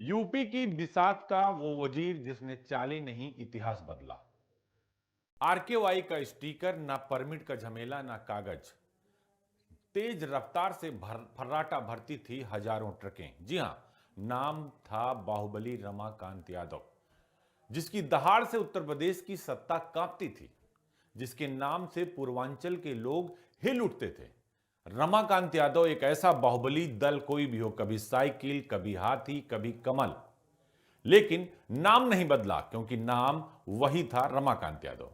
UP की बिसात का वो वजीर जिसने चाली नहीं इतिहास बदला। आरकेवाई का स्टिकर, ना परमिट का झमेला, ना कागज। तेज रफ्तार से फर्राटा भरती थी हजारों ट्रकें। जी हां, नाम था बाहुबली रमाकांत यादव, जिसकी दहाड़ से उत्तर प्रदेश की सत्ता कांपती थी, जिसके नाम से पूर्वांचल के लोग हिल उठते थे। रमाकांत यादव एक ऐसा बाहुबली, दल कोई भी हो, कभी साइकिल, कभी हाथी, कभी कमल, लेकिन नाम नहीं बदला, क्योंकि नाम वही था, रमाकांत यादव।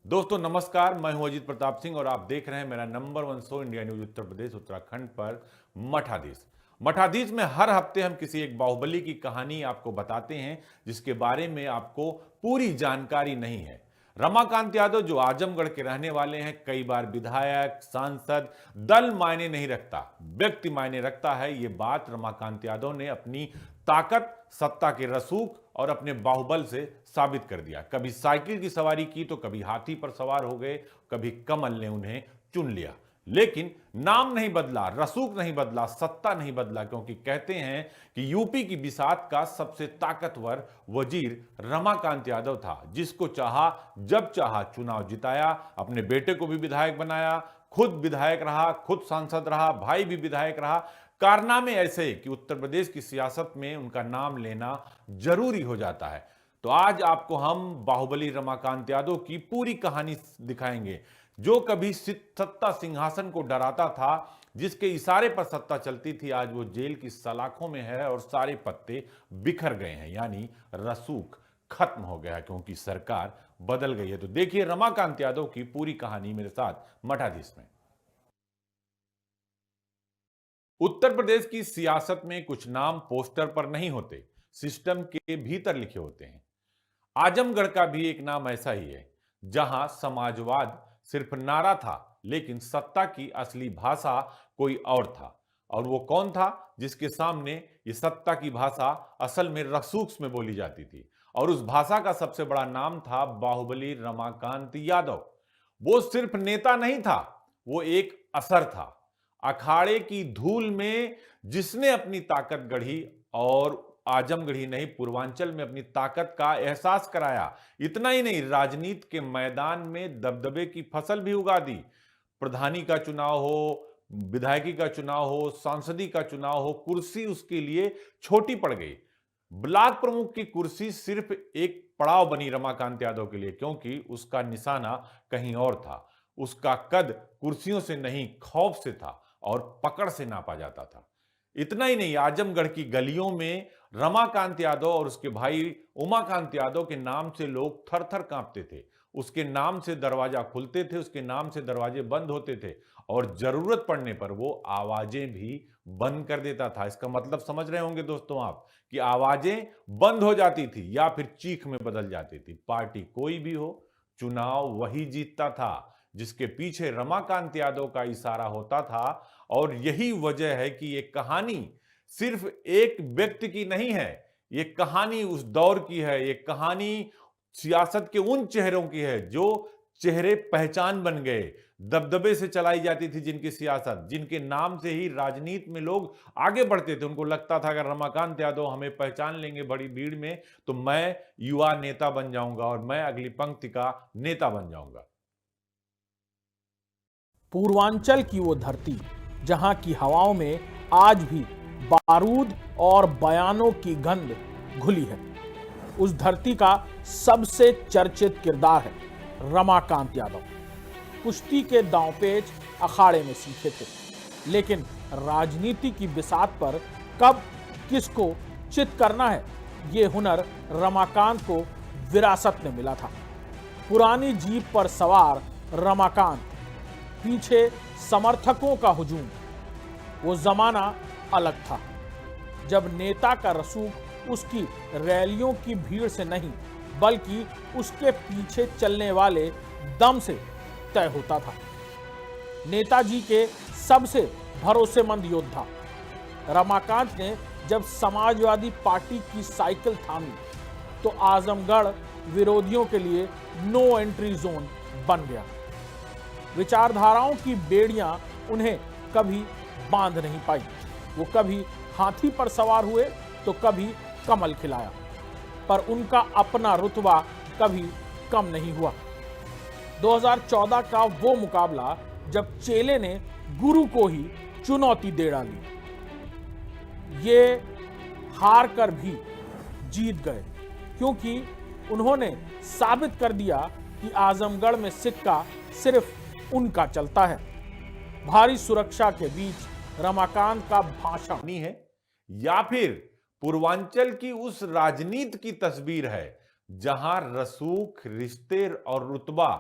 दोस्तों नमस्कार, मैं हूं अजीत प्रताप सिंह और आप देख रहे हैं मेरा number 1 show India news Uttar Pradesh Uttarakhand पर मठाधीश। मठाधीश में हर हफ्ते हम किसी एक बाहुबली की कहानी आपको बताते हैं, जिसके बारे में आपको पूरी जानकारी नहीं है। रमाकांत यादव जो आजमगढ़ के रहने वाले हैं, कई बार विधायक, सांसद, दल मायने नहीं रखता, व्यक्ति मायने रखता है। ये बात रमाकांत यादव ने अपनी ताकत, सत्ता के रसूख और अपने बाहुबल से साबित कर दिया। कभी साइकिल की सवारी की तो कभी हाथी पर सवार हो गए, कभी कमल ने उन्हें चुन लिया। लेकिन नाम नहीं बदला, रसूख नहीं बदला, सत्ता नहीं बदला, क्योंकि कहते हैं कि यूपी की बिसात का सबसे ताकतवर वजीर रमाकांत यादव था, जिसको चाहा जब चाहा चुनाव जिताया, अपने बेटे को भी विधायक बनाया, खुद विधायक रहा, खुद सांसद रहा, भाई भी विधायक रहा। कारनामे ऐसे कि उत्तर प्रदेश की सियासत में उनका नाम लेना जरूरी हो जाता है। तो आज आपको हम बाहुबली रमाकांत यादव की पूरी कहानी दिखाएंगे, जो कभी सत्ता सिंहासन को डराता था, जिसके इशारे पर सत्ता चलती थी, आज वो जेल की सलाखों में है और सारे पत्ते बिखर गए हैं, यानी रसूख खत्म हो गया, क्योंकि सरकार बदल गई है। तो देखिए रमाकांत यादव की पूरी कहानी मेरे साथ मठाधीश में। उत्तर प्रदेश की सियासत में कुछ नाम पोस्टर पर नहीं होते, सिस्टम के भीतर लिखे होते हैं। आजमगढ़ का भी एक नाम ऐसा ही है, जहां समाजवाद सिर्फ नारा था, लेकिन सत्ता की असली भाषा कोई और था। और वो कौन था जिसके सामने ये सत्ता की भाषा असल में रसूख में बोली जाती थी? और उस भाषा का सबसे बड़ा नाम था बाहुबली रमाकांत यादव। वो सिर्फ नेता नहीं था, वो एक असर था। अखाड़े की धूल में जिसने अपनी ताकत गढ़ी, और आजमगढ़ ही नहीं, पूर्वांचल में अपनी ताकत का एहसास कराया। इतना ही नहीं, राजनीति के मैदान में दबदबे की फसल भी उगा दी। प्रधानी का चुनाव हो, विधायकी का चुनाव हो, सांसदी का चुनाव हो, कुर्सी उसके लिए छोटी पड़ गई। ब्लॉक प्रमुख की कुर्सी सिर्फ एक पड़ाव बनी रमाकांत यादव के लिए, क्योंकि उसका निशाना कहीं और था। उसका कद कुर्सियों से नहीं, खौफ से था और पकड़ से नापा जाता था। इतना ही नहीं, आजमगढ़ की गलियों में रमाकांत यादव और उसके भाई उमाकांत यादव के नाम से लोग थर थर कांपते थे। उसके नाम से दरवाजा खुलते थे, उसके नाम से दरवाजे बंद होते थे, और जरूरत पड़ने पर वो आवाजें भी बंद कर देता था। इसका मतलब समझ रहे होंगे दोस्तों आप, कि आवाजें बंद हो जाती थी या फिर चीख में बदल जाती थी। पार्टी कोई भी हो, चुनाव वही जीतता था जिसके पीछे रमाकांत यादव का इशारा होता था। और यही वजह है कि ये कहानी सिर्फ एक व्यक्ति की नहीं है, ये कहानी उस दौर की है। ये कहानी सियासत के उन चेहरों की है जो चेहरे पहचान बन गए, दबदबे से चलाई जाती थी जिनकी सियासत, जिनके नाम से ही राजनीति में लोग आगे बढ़ते थे। उनको लगता था अगर रमाकांत यादव हमें पहचान लेंगे बड़ी भीड़ में, तो मैं युवा नेता बन जाऊंगा और मैं अगली पंक्ति का नेता बन जाऊंगा। पूर्वांचल की वो धरती जहां की हवाओं में आज भी बारूद और बयानों की गंध घुली है, उस धरती का सबसे चर्चित किरदार है रमाकांत यादव। कुश्ती के दांवपेच अखाड़े में सीखे थे, लेकिन राजनीति की बिसात पर कब किसको चित करना है, ये हुनर रमाकांत को विरासत में मिला था। पुरानी जीप पर सवार रमाकांत, पीछे समर्थकों का हुजूम। वो जमाना अलग था, जब नेता का रसूख उसकी रैलियों की भीड़ से नहीं, बल्कि उसके पीछे चलने वाले दम से तय होता था। नेताजी के सबसे भरोसेमंद योद्धा रमाकांत ने जब समाजवादी पार्टी की साइकिल थामी, तो आजमगढ़ विरोधियों के लिए नो एंट्री जोन बन गया। विचारधाराओं की बेड़ियां उन्हें कभी बांध नहीं पाई। वो कभी हाथी पर सवार हुए, तो कभी कमल खिलाया, पर उनका अपना रुतबा कभी कम नहीं हुआ। 2014 का वो मुकाबला जब चेले ने गुरु को ही चुनौती दे डाली, ये हार कर भी जीत गए, क्योंकि उन्होंने साबित कर दिया कि आजमगढ़ में सिक्का सिर्फ उनका चलता है। भारी सुरक्षा के बीच रमाकांत का भाषण नहीं है, या फिर पूर्वांचल की उस राजनीति की तस्वीर है जहां रसूख, रिश्ते और रुतबा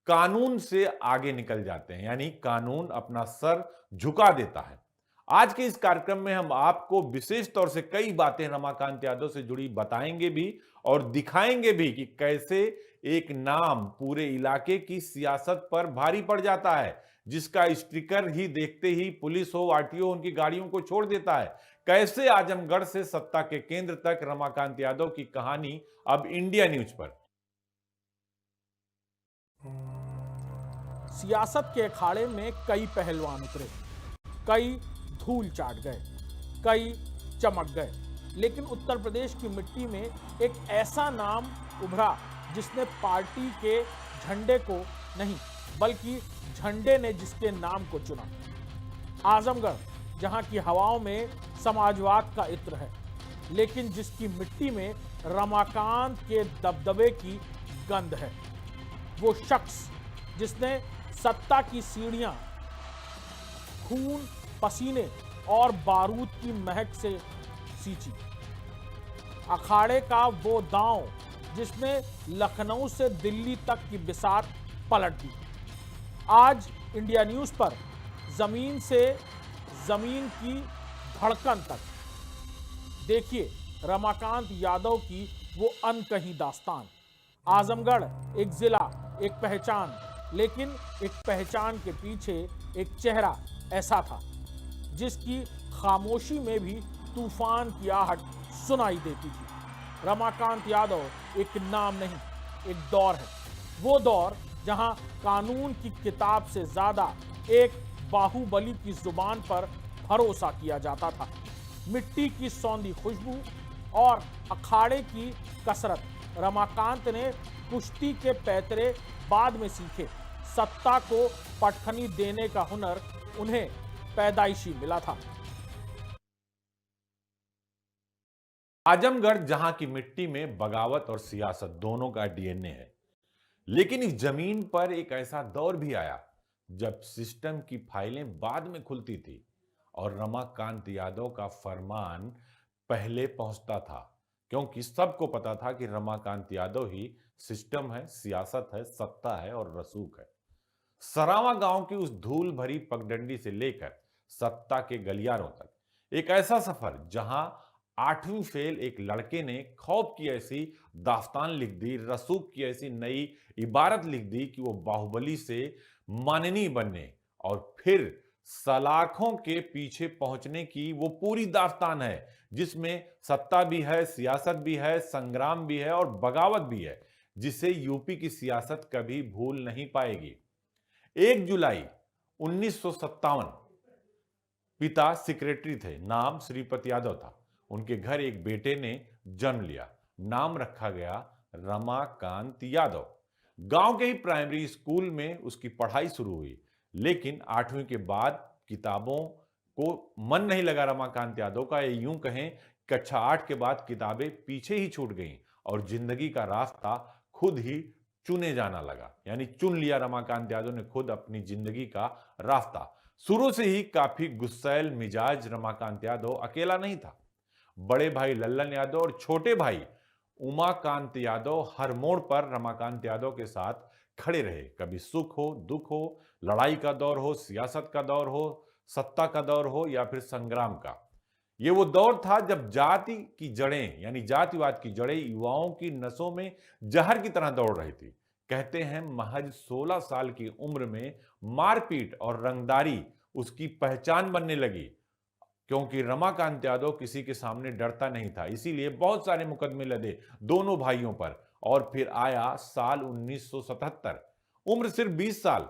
कानून से आगे निकल जाते हैं, यानी कानून अपना सर झुका देता है। आज के इस कार्यक्रम में हम आपको विशेष तौर से कई बातें रमाकांत यादव से जुड़ी बताएंगे भी और दिखाएंगे भी कि कैसे एक नाम पूरे इलाके की सियासत पर भारी पड़ जाता है, जिसका स्टिकर ही देखते ही पुलिस हो, आरटीओ उनकी गाड़ियों को छोड़ देता है। कैसे आजमगढ़ से सत्ता के केंद्र तक रमाकांत यादव की कहानी अब इंडिया न्यूज पर। सियासत के अखाड़े में कई पहलवान उतरे, कई धूल चाट गए, कई चमक गए, लेकिन उत्तर प्रदेश की मिट्टी में एक ऐसा नाम उभरा जिसने पार्टी के झंडे को नहीं, बल्कि झंडे ने जिसके नाम को चुना। आजमगढ़, जहां की हवाओं में समाजवाद का इत्र है, लेकिन जिसकी मिट्टी में रमाकांत के दबदबे की गंध है। वो शख्स जिसने सत्ता की सीढ़ियां खून, पसीने और बारूद की महक से सींची। अखाड़े का वो दांव जिसने लखनऊ से दिल्ली तक की बिसात पलट दी। आज इंडिया न्यूज पर जमीन से जमीन की धड़कन तक देखिए रमाकांत यादव की वो अनकही दास्तान। आजमगढ़ एक जिला, एक पहचान, लेकिन एक पहचान के पीछे एक चेहरा ऐसा था जिसकी खामोशी में भी तूफान की आहट सुनाई देती थी। रमाकांत यादव एक नाम नहीं, एक दौर है। वो दौर जहां कानून की किताब से ज्यादा एक बाहुबली की जुबान पर भरोसा किया जाता था। मिट्टी की सौंधी खुशबू और अखाड़े की कसरत। रमाकांत ने कुश्ती के पैतरे बाद में सीखे। सत्ता को पटखनी देने का हुनर उन्हें पैदाइशी मिला था। आजमगढ़ जहां की मिट्टी में बगावत और सियासत दोनों का डीएनए है, लेकिन इस जमीन पर एक ऐसा दौर भी आया जब सिस्टम की फाइलें बाद में खुलती थी और रमाकांत यादव का फरमान पहले पहुंचता था, क्योंकि सबको पता था कि रमाकांत यादव ही सिस्टम है, सियासत है, सत्ता है और रसूख है। सरावा गांव की उस धूल भरी पगडंडी से लेकर सत्ता के गलियारों तक एक ऐसा सफर जहां 8वीं फेल एक लड़के ने खौफ की ऐसी दास्तान लिख दी, रसूख की ऐसी नई इबारत लिख दी कि वो बाहुबली से माननीय बनने और फिर सलाखों के पीछे पहुंचने की वो पूरी दास्तान है, जिसमें सत्ता भी है, सियासत भी है, संग्राम भी है और बगावत भी है, जिसे यूपी की सियासत कभी भूल नहीं पाएगी। 1 जुलाई 1957 पिता सेक्रेटरी थे, नाम श्रीपति यादव था। उनके घर एक बेटे ने जन्म लिया, नाम रखा गया रमाकांत यादव। गांव के ही प्राइमरी स्कूल में उसकी पढ़ाई शुरू हुई, लेकिन 8वीं के बाद किताबों को मन नहीं लगा रमाकांत यादव का। यूं कहें कक्षा 8 के बाद किताबें पीछे ही छूट गईं और जिंदगी का रास्ता खुद ही चुने जाना लगा, यानी चुन लिया रमाकांत यादव ने खुद अपनी जिंदगी का रास्ता। शुरू से ही काफी गुस्सैल मिजाज रमाकांत यादव अकेला नहीं था। बड़े भाई लल्लन यादव और छोटे भाई उमाकांत यादव हर मोड़ पर रमाकांत यादव के साथ खड़े रहे। कभी सुख हो, दुख हो, लड़ाई का दौर हो, सियासत का दौर हो, सत्ता का दौर हो या फिर संग्राम का। ये वो दौर था जब जाति की जड़ें, यानी जातिवाद की जड़ें युवाओं की नसों में जहर की तरह दौड़ रही थी। कहते हैं महज 16 साल की उम्र में मारपीट और रंगदारी उसकी पहचान बनने लगी, क्योंकि रमाकांत यादव किसी के सामने डरता नहीं था। इसीलिए बहुत सारे मुकदमे लदे दोनों भाइयों पर। और फिर आया साल 1977, उम्र सिर्फ 20 साल।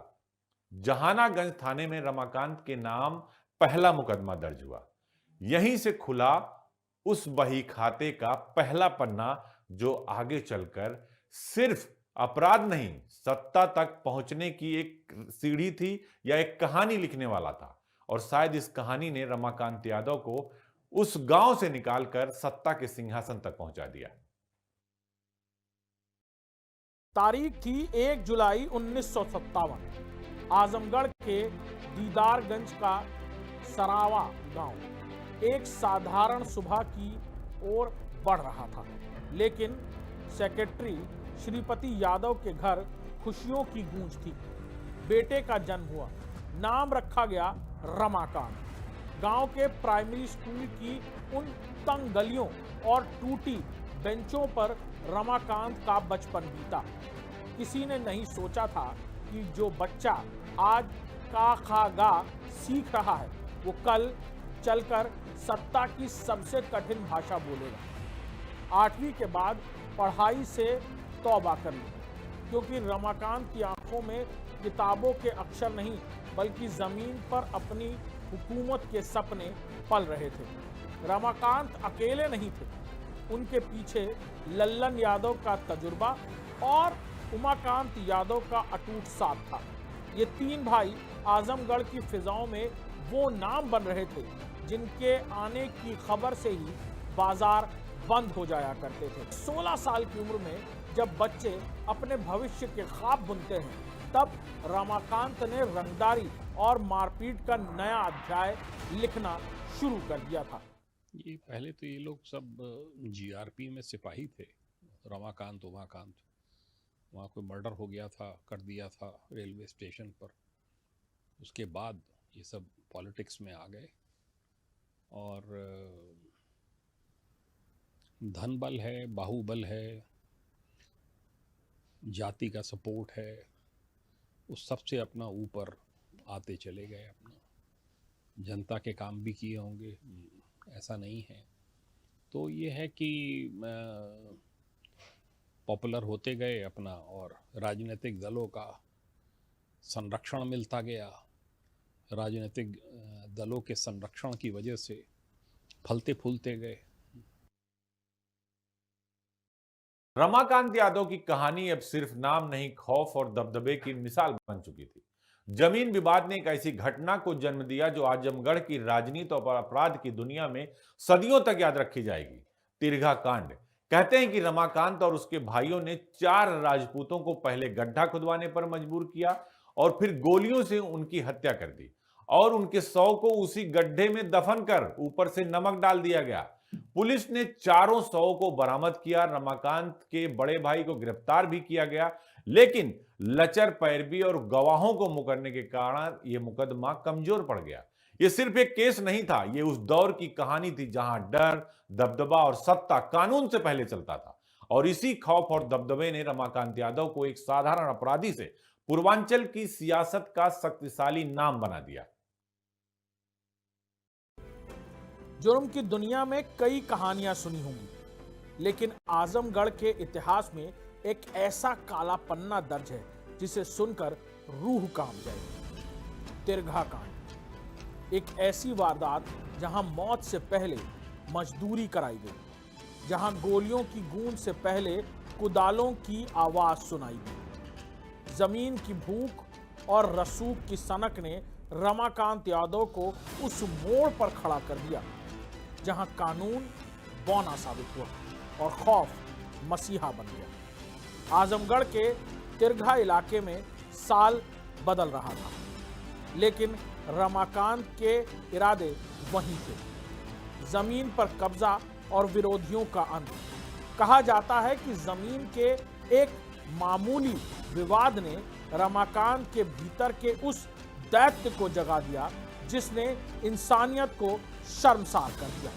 जहानागंज थाने में रमाकांत के नाम पहला मुकदमा दर्ज हुआ। यहीं से खुला उस बही खाते का पहला पन्ना जो आगे चलकर सिर्फ अपराध नहीं, सत्ता तक पहुंचने की एक सीढ़ी थी या एक कहानी लिखने वाला था। और शायद इस कहानी ने रमाकांत यादव को उस गांव से निकालकर सत्ता के सिंहासन तक पहुंचा दिया। तारीख थी 1 जुलाई 1957। आजमगढ़ के दीदारगंज का सरावा गांव एक साधारण सुबह की ओर बढ़ रहा था, लेकिन सेक्रेटरी श्रीपति यादव के घर खुशियों की गूंज थी। बेटे का जन्म हुआ, नाम रखा गया रमाकांत। गांव के प्राइमरी स्कूल की उन तंग गलियों और टूटी बेंचों पर रमाकांत का बचपन बीता। किसी ने नहीं सोचा था कि जो बच्चा आज का खा गा सीख रहा है, वो कल चलकर सत्ता की सबसे कठिन भाषा बोलेगा। 8वीं के बाद पढ़ाई से तौबा कर ली, क्योंकि रमाकांत की आंखों में किताबों के अक्षर नहीं बल्कि जमीन पर अपनी हुकूमत के सपने पल रहे थे। रमाकांत अकेले नहीं थे, उनके पीछे लल्लन यादव का तजुर्बा और उमाकांत यादव का अटूट साथ था। ये 3 भाई आजमगढ़ की फिजाओं में वो नाम बन रहे थे जिनके आने की खबर से ही बाजार बंद हो जाया करते थे। 16 साल की उम्र में जब बच्चे अपने भविष्य के ख्वाब बुनते हैं, तब रमाकांत ने रंगदारी और मारपीट का नया अध्याय लिखना शुरू कर दिया था। ये पहले तो ये लोग सब जीआरपी में सिपाही थे। रमाकांत उमाकांत, वहाँ कोई मर्डर हो गया था, कर दिया था रेलवे स्टेशन पर। उसके बाद ये सब पॉलिटिक्स में आ गए और धन बल है, बाहुबल है, जाति का सपोर्ट है, उस सब से अपना ऊपर आते चले गए। अपना जनता के काम भी किए होंगे, ऐसा नहीं है। तो ये है कि पॉपुलर होते गए अपना, और राजनीतिक दलों का संरक्षण मिलता गया। राजनीतिक दलों के संरक्षण की वजह से फलते फूलते गए। रमाकांत यादव की कहानी अब सिर्फ नाम नहीं, खौफ और दबदबे की मिसाल बन चुकी थी। जमीन विवाद ने एक ऐसी घटना को जन्म दिया जो आजमगढ़ की राजनीति और अपराध की दुनिया में सदियों तक याद रखी जाएगी। तिरघा कांड। कहते हैं कि रमाकांत और उसके भाइयों ने 4 राजपूतों को पहले गड्ढा खुदवाने पर मजबूर किया और फिर गोलियों से उनकी हत्या कर दी और उनके शव को उसी गड्ढे में दफन कर ऊपर से नमक डाल दिया गया। पुलिस ने चारों शवों को बरामद किया। रमाकांत के बड़े भाई को गिरफ्तार भी किया गया, लेकिन लचर पैरवी और गवाहों को मुकरने के कारण यह मुकदमा कमजोर पड़ गया। यह सिर्फ एक केस नहीं था, यह उस दौर की कहानी थी जहां डर, दबदबा और सत्ता कानून से पहले चलता था। और इसी खौफ और दबदबे ने रमाकांत यादव को एक साधारण अपराधी से पूर्वांचल की सियासत का शक्तिशाली नाम बना दिया। जुर्म की दुनिया में कई कहानियां सुनी होंगी, लेकिन आजमगढ़ के इतिहास में एक ऐसा काला पन्ना दर्ज है जिसे सुनकर रूह कांप जाएगी। तिरघा कांड। एक ऐसी वारदात जहां मौत से पहले मजदूरी कराई गई, जहां गोलियों की गूंज से पहले कुदालों की आवाज सुनाई गई। जमीन की भूख और रसूख की सनक ने रमाकांत यादव को उस मोड़ पर खड़ा कर दिया जहां कानून बौना साबित हुआ और खौफ मसीहा बन गया। आजमगढ़ के तिरघा इलाके में साल बदल रहा था, लेकिन रमाकांत के इरादे वही थे। जमीन पर कब्जा और विरोधियों का अंत। कहा जाता है कि जमीन के एक मामूली विवाद ने रमाकांत के भीतर के उस दैत्य को जगा दिया जिसने इंसानियत को शर्मसार कर दिया।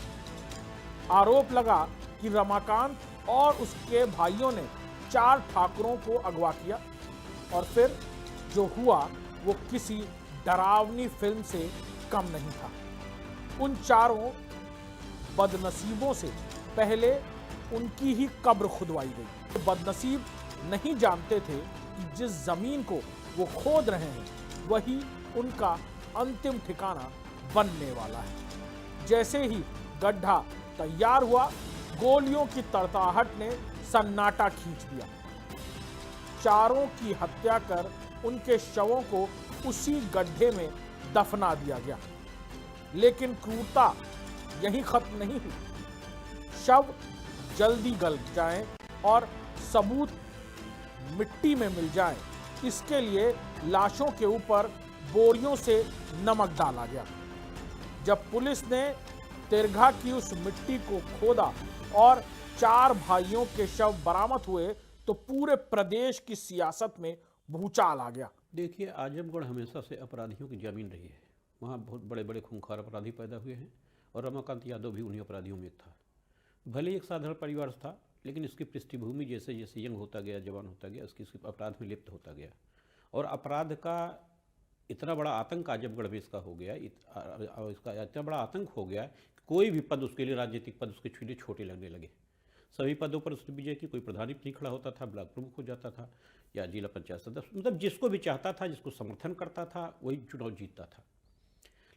आरोप लगा कि रमाकांत और उसके भाइयों ने 4 ठाकुरों को अगवा किया और फिर जो हुआ वो किसी डरावनी फिल्म से कम नहीं था। उन चारों बदनसीबों से पहले उनकी ही कब्र खुदवाई गई। तो बदनसीब नहीं जानते थे कि जिस जमीन को वो खोद रहे हैं वही उनका अंतिम ठिकाना बनने वाला है। जैसे ही गड्ढा तैयार हुआ, गोलियों की तड़तड़ाहट ने सन्नाटा खींच दिया। चारों की हत्या कर उनके शवों को उसी गड्ढे में दफना दिया गया। लेकिन क्रूरता यहीं खत्म नहीं हुई। शव जल्दी गल जाएं और सबूत मिट्टी में मिल जाएं, इसके लिए लाशों के ऊपर बोरियों से नमक डाला गया। जब पुलिस ने तिरघा की उस मिट्टी को खोदा और 4 भाइयों के शव बरामद हुए तो पूरे प्रदेश की सियासत में भूचाल आ गया। देखिए, आजमगढ़ हमेशा से अपराधियों की जमीन रही है। वहाँ बहुत बड़े बड़े खूंखार अपराधी पैदा हुए हैं और रमाकांत यादव भी उन्हीं अपराधियों में एक था। भले ही एक साधारण परिवार था, लेकिन इसकी पृष्ठभूमि जैसे जैसे यंग होता गया, जवान होता गया, इसकी अपराध में लिप्त होता गया और अपराध का इतना बड़ा आतंक आजमगढ़ में इसका हो गया, इसका इतना बड़ा आतंक हो गया कि कोई भी पद उसके लिए, राजनीतिक पद उसके लिए छोटे लगने लगे। सभी पदों पर उसने विजय की, कोई प्रधानी नहीं खड़ा होता था, ब्लॉक प्रमुख हो जाता था या जिला पंचायत सदस्य, मतलब जिसको भी चाहता था, जिसको समर्थन करता था, वही चुनाव जीतता था।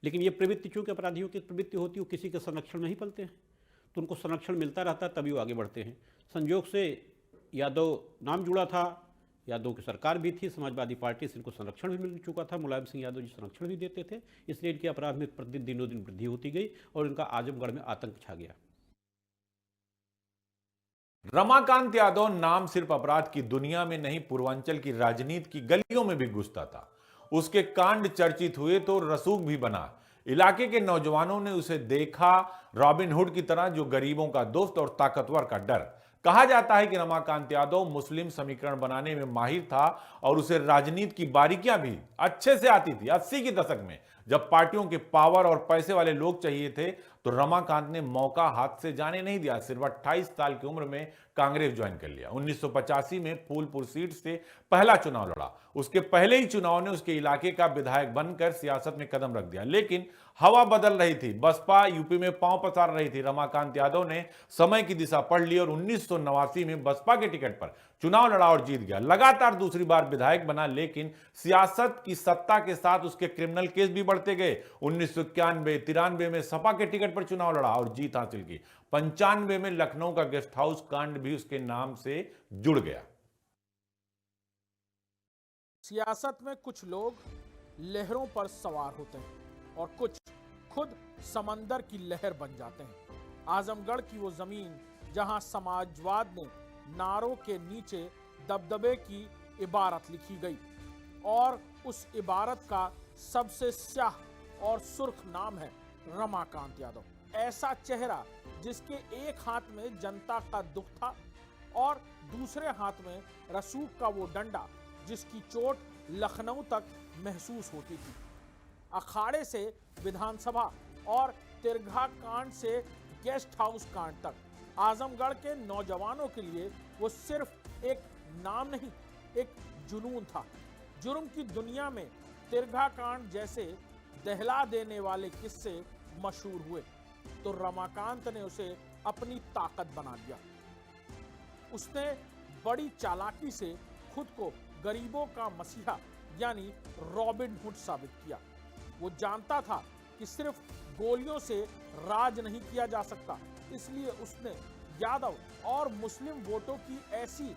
लेकिन ये प्रवृत्ति, चूँकि अपराधियों की प्रवृत्ति होती है, वो किसी के संरक्षण नहीं पलते हैं, तो उनको संरक्षण मिलता रहता है, तभी वो आगे बढ़ते हैं। संयोग से यादव नाम जुड़ा था, यादव की सरकार भी थी, समाजवादी पार्टी से इनको संरक्षण भी मिल चुका था, मुलायम सिंह यादव जी संरक्षण भी देते थे, इसलिए इनके अपराध में प्रतिदिन दिनों दिन वृद्धि होती गई और इनका आजमगढ़ में आतंक छा गया। रमाकांत यादव नाम सिर्फ अपराध की दुनिया में नहीं, पूर्वांचल की राजनीति की गलियों में भी घुसता था। उसके कांड चर्चित हुए तो रसूख भी बना। इलाके के नौजवानों ने उसे देखा रॉबिन हुड की तरह, जो गरीबों का दोस्त और ताकतवर का डर। कहा जाता है कि रमाकांत यादव मुस्लिम समीकरण बनाने में माहिर था और उसे राजनीति की बारीकियां भी अच्छे से आती थी। 80 के दशक में जब पार्टियों के पावर और पैसे वाले लोग चाहिए थे तो रमाकांत ने मौका हाथ से जाने नहीं दिया। सिर्फ 28 साल की उम्र में कांग्रेस ज्वाइन कर लिया। 1985 में फूलपुर सीट से पहला चुनाव लड़ा। उसके पहले ही चुनाव ने उसके इलाके का विधायक बनकर सियासत में कदम रख दिया। लेकिन हवा बदल रही थी, बसपा यूपी में पांव पसार रही थी। रमाकांत यादव ने समय की दिशा पढ़ ली और 1989 में बसपा के टिकट पर चुनाव लड़ा और जीत गया। लगातार दूसरी बार विधायक बना, लेकिन सियासत की सत्ता के साथ उसके क्रिमिनल केस भी बढ़ते गए। 1991-93 में सपा के टिकट पर चुनाव लड़ा और जीत हासिल की। 95 में लखनऊ का गेस्ट हाउस कांड भी उसके नाम से जुड़ गया। सियासत में कुछ लोग लहरों पर सवार होते हैं और कुछ खुद समंदर की लहर बन जाते हैं। आजमगढ़ की वो जमीन जहां समाजवाद ने नारों के नीचे दबदबे की इबारत लिखी गई और उस इबारत का सबसे स्याह और सुर्ख नाम है रमाकांत यादव। ऐसा चेहरा जिसके एक हाथ में जनता का दुख था और दूसरे हाथ में रसूख का वो डंडा जिसकी चोट लखनऊ तक महसूस होती थी। अखाड़े से विधानसभा और तिरघा कांड से गेस्ट हाउस कांड तक आजमगढ़ के नौजवानों के लिए वो सिर्फ एक नाम नहीं, एक जुनून था। जुर्म की दुनिया में तिरघा कांड जैसे दहला देने वाले किस्से मशहूर हुए तो रमाकांत ने उसे अपनी ताकत बना दिया। उसने बड़ी चालाकी से खुद को गरीबों का मसीहा यानी रॉबिन हुड साबित किया। वो जानता था कि सिर्फ गोलियों से राज नहीं किया जा सकता, इसलिए उसने यादव और मुस्लिम वोटों की ऐसी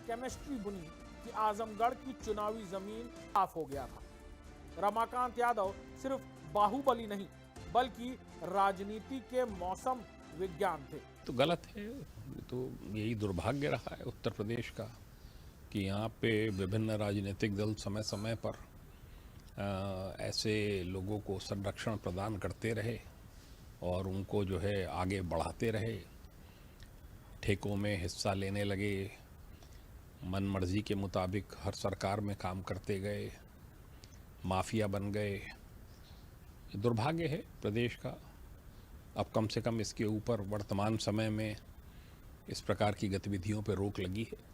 केमिस्ट्री बुनी कि आजमगढ़ की चुनावी जमीन साफ हो गया था। रमाकांत यादव सिर्फ बाहुबली नहीं बल्कि राजनीति के मौसम विज्ञान थे। तो गलत है, तो यही दुर्भाग्य रहा है उत्तर प्रदेश का कि यहाँ पे विभिन्न राजनीतिक दल समय समय पर ऐसे लोगों को संरक्षण प्रदान करते रहे और उनको जो है आगे बढ़ाते रहे, ठेकों में हिस्सा लेने लगे, मन मर्जी के मुताबिक हर सरकार में काम करते गए, माफिया बन गए। ये दुर्भाग्य है प्रदेश का। अब कम से कम इसके ऊपर वर्तमान समय में इस प्रकार की गतिविधियों पर रोक लगी है।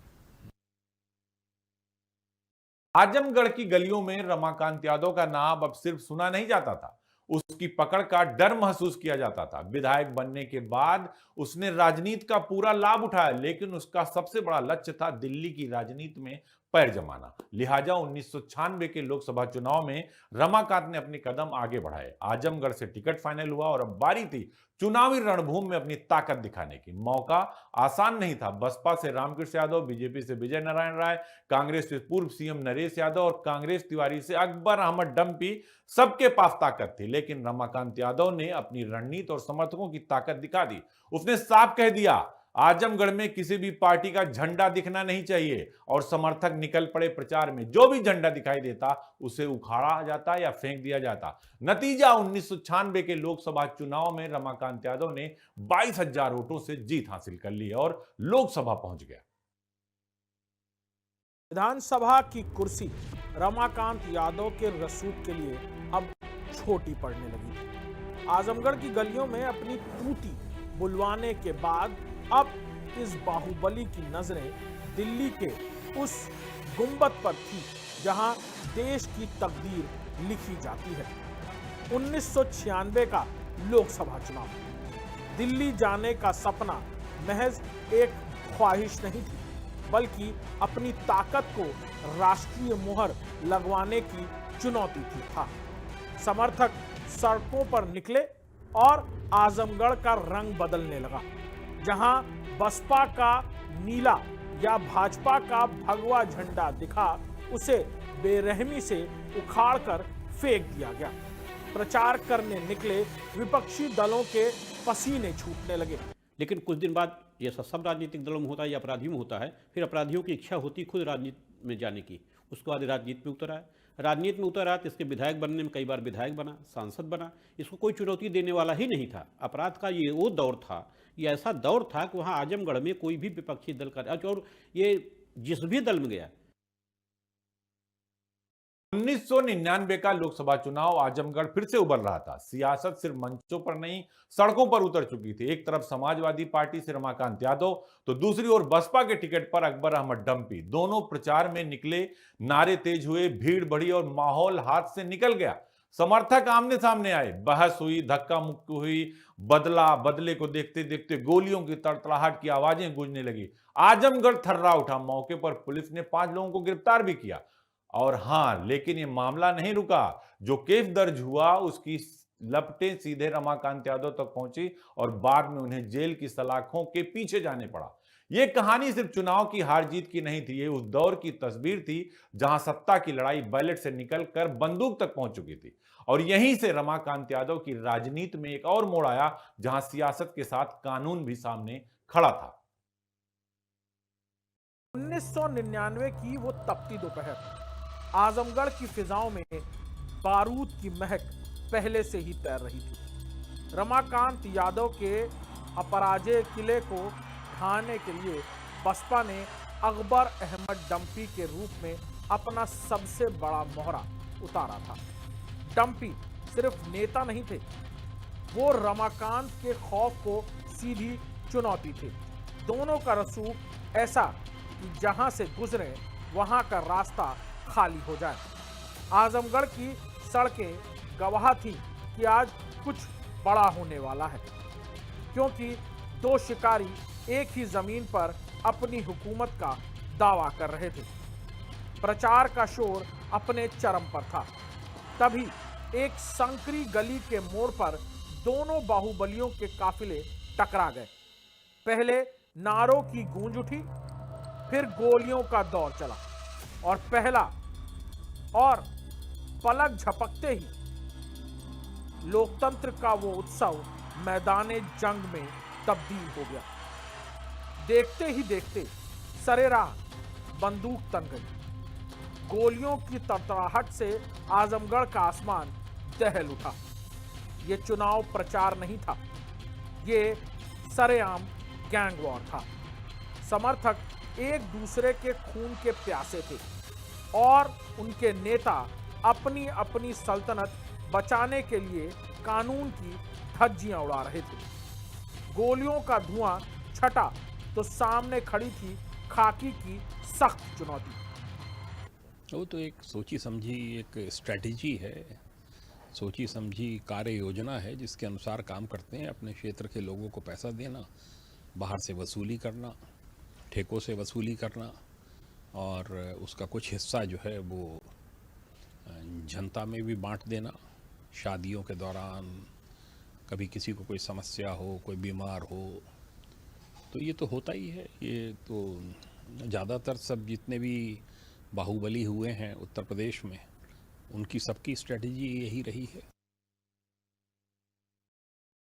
आजमगढ़ की गलियों में रमाकांत यादव का नाम अब सिर्फ सुना नहीं जाता था, उसकी पकड़ का डर महसूस किया जाता था। विधायक बनने के बाद उसने राजनीति का पूरा लाभ उठाया, लेकिन उसका सबसे बड़ा लक्ष्य था दिल्ली की राजनीति में पैर जमाना। लिहाजा 1996 के लोकसभा चुनाव में रमाकांत ने अपने कदम आगे बढ़ाए। आजमगढ़ से टिकट फाइनल हुआ और अब बारी थी चुनावी रणभूमि में अपनी ताकत दिखाने की। मौका आसान नहीं था। बसपा से रामकृष्ण यादव, बीजेपी से विजय नारायण राय, कांग्रेस से पूर्व सीएम नरेश यादव और कांग्रेस तिवारी से अकबर अहमद डंपी, सबके पास ताकत थी। लेकिन रमाकांत यादव ने अपनी रणनीति और समर्थकों की ताकत दिखा दी। उसने साफ कह दिया, आजमगढ़ में किसी भी पार्टी का झंडा दिखना नहीं चाहिए और समर्थक निकल पड़े प्रचार में। जो भी झंडा दिखाई देता उसे उखाड़ा जाता या फेंक दिया जाता। नतीजा 1996 के लोकसभा चुनाव में रमाकांत यादव ने 22,000 वोटों से जीत हासिल कर ली और लोकसभा पहुंच गया। विधानसभा की कुर्सी रमाकांत यादव के रसूख के लिए अब छोटी पड़ने लगी। आजमगढ़ की गलियों में अपनी टूटी बुलवाने के बाद अब इस बाहुबली की नजरें दिल्ली के उस गुंबद पर थी जहां देश की तकदीर लिखी जाती है। 1996 का लोकसभा चुनाव, दिल्ली जाने का सपना महज एक ख्वाहिश नहीं थी, बल्कि अपनी ताकत को राष्ट्रीय मुहर लगवाने की चुनौती था। समर्थक सड़कों पर निकले और आजमगढ़ का रंग बदलने लगा। जहां बसपा का नीला या भाजपा का भगवा झंडा दिखा, उसे बेरहमी से उखाड़कर फेंक दिया गया। प्रचार करने निकले विपक्षी दलों के पसीने छूटने लगे। लेकिन कुछ दिन बाद जैसा सब राजनीतिक दलों में होता है या अपराधियों में होता है, फिर अपराधियों की इच्छा होती खुद राजनीति में जाने की। उसके बाद राजनीति में उतर आया। राजनीति में उतर आया तो इसके विधायक बनने में कई बार विधायक बना, सांसद बना। इसको कोई चुनौती देने वाला ही नहीं था। अपराध का ये वो दौर था, ये ऐसा दौर था कि वहाँ आजमगढ़ में कोई भी विपक्षी दल का, और ये जिस भी दल में गया। 1999 का लोकसभा चुनाव आजमगढ़ फिर से उभर रहा था। सियासत सिर्फ मंचों पर नहीं, सड़कों पर उतर चुकी थी। एक तरफ समाजवादी पार्टी से रमाकांत यादव तो दूसरी ओर बसपा के टिकट पर अकबर अहमद डंपी। दोनों प्रचार में निकले, नारे तेज हुए, भीड़ बढ़ी और माहौल हाथ से निकल गया। समर्थक आमने सामने आए, बहस हुई, धक्का मुक्की हुई, बदले को देखते देखते गोलियों की तड़तड़ाहट की आवाजें गूंजने लगी। आजमगढ़ थर्रा उठा। मौके पर पुलिस ने 5 लोगों को गिरफ्तार भी किया। और हां, लेकिन यह मामला नहीं रुका। जो केस दर्ज हुआ उसकी लपटें सीधे रमाकांत यादव तक पहुंची और बाद में उन्हें जेल की सलाखों के पीछे जाने पड़ा। यह कहानी सिर्फ चुनाव की हार जीत की नहीं थी, ये उस दौर की तस्वीर थी जहां सत्ता की लड़ाई बैलेट से निकलकर बंदूक तक पहुंच चुकी थी। और यहीं से रमाकांत यादव की राजनीति में एक और मोड़ आया, जहां सियासत के साथ कानून भी सामने खड़ा था। 1999 की वो तपती दोपहर, आजमगढ़ की फिजाओं में बारूद की महक पहले से ही तैर रही थी। रमाकांत यादव के अपराजेय किले को ढाने के लिए बसपा ने अकबर अहमद डंपी के रूप में अपना सबसे बड़ा मोहरा उतारा था। डंपी सिर्फ नेता नहीं थे, वो रमाकांत के खौफ को सीधी चुनौती थे। दोनों का रसूख ऐसा कि जहां से गुजरे वहां का रास्ता खाली हो जाए। आजमगढ़ की सड़कें गवाह थी कि आज कुछ बड़ा होने वाला है, क्योंकि 2 शिकारी एक ही जमीन पर अपनी हुकूमत का दावा कर रहे थे। प्रचार का शोर अपने चरम पर था। तभी एक संकरी गली के मोड़ पर दोनों बाहुबलियों के काफिले टकरा गए। पहले नारों की गूंज उठी, फिर गोलियों का दौर चला और पलक झपकते ही लोकतंत्र का वो उत्सव मैदाने जंग में तब्दील हो गया। देखते ही देखते सरेराह बंदूक तन गई। गोलियों की तड़तड़ाहट से आजमगढ़ का आसमान दहल उठा। ये चुनाव प्रचार नहीं था, ये सरेआम गैंग वॉर था। समर्थक एक दूसरे के खून के प्यासे थे और उनके नेता अपनी अपनी सल्तनत बचाने के लिए कानून की धज्जियां उड़ा रहे थे। गोलियों का धुआं छटा तो सामने खड़ी थी खाकी की सख्त चुनौती। वो तो एक सोची समझी एक स्ट्रैटेजी है, सोची समझी कार्य योजना है, जिसके अनुसार काम करते हैं। अपने क्षेत्र के लोगों को पैसा देना, बाहर से वसूली करना, ठेकों से वसूली करना और उसका कुछ हिस्सा जो है वो जनता में भी बांट देना, शादियों के दौरान कभी किसी को कोई समस्या हो, कोई बीमार हो, तो ये तो होता ही है। ये तो ज़्यादातर सब जितने भी बाहुबली हुए हैं उत्तर प्रदेश में, उनकी सबकी स्ट्रेटजी यही रही है।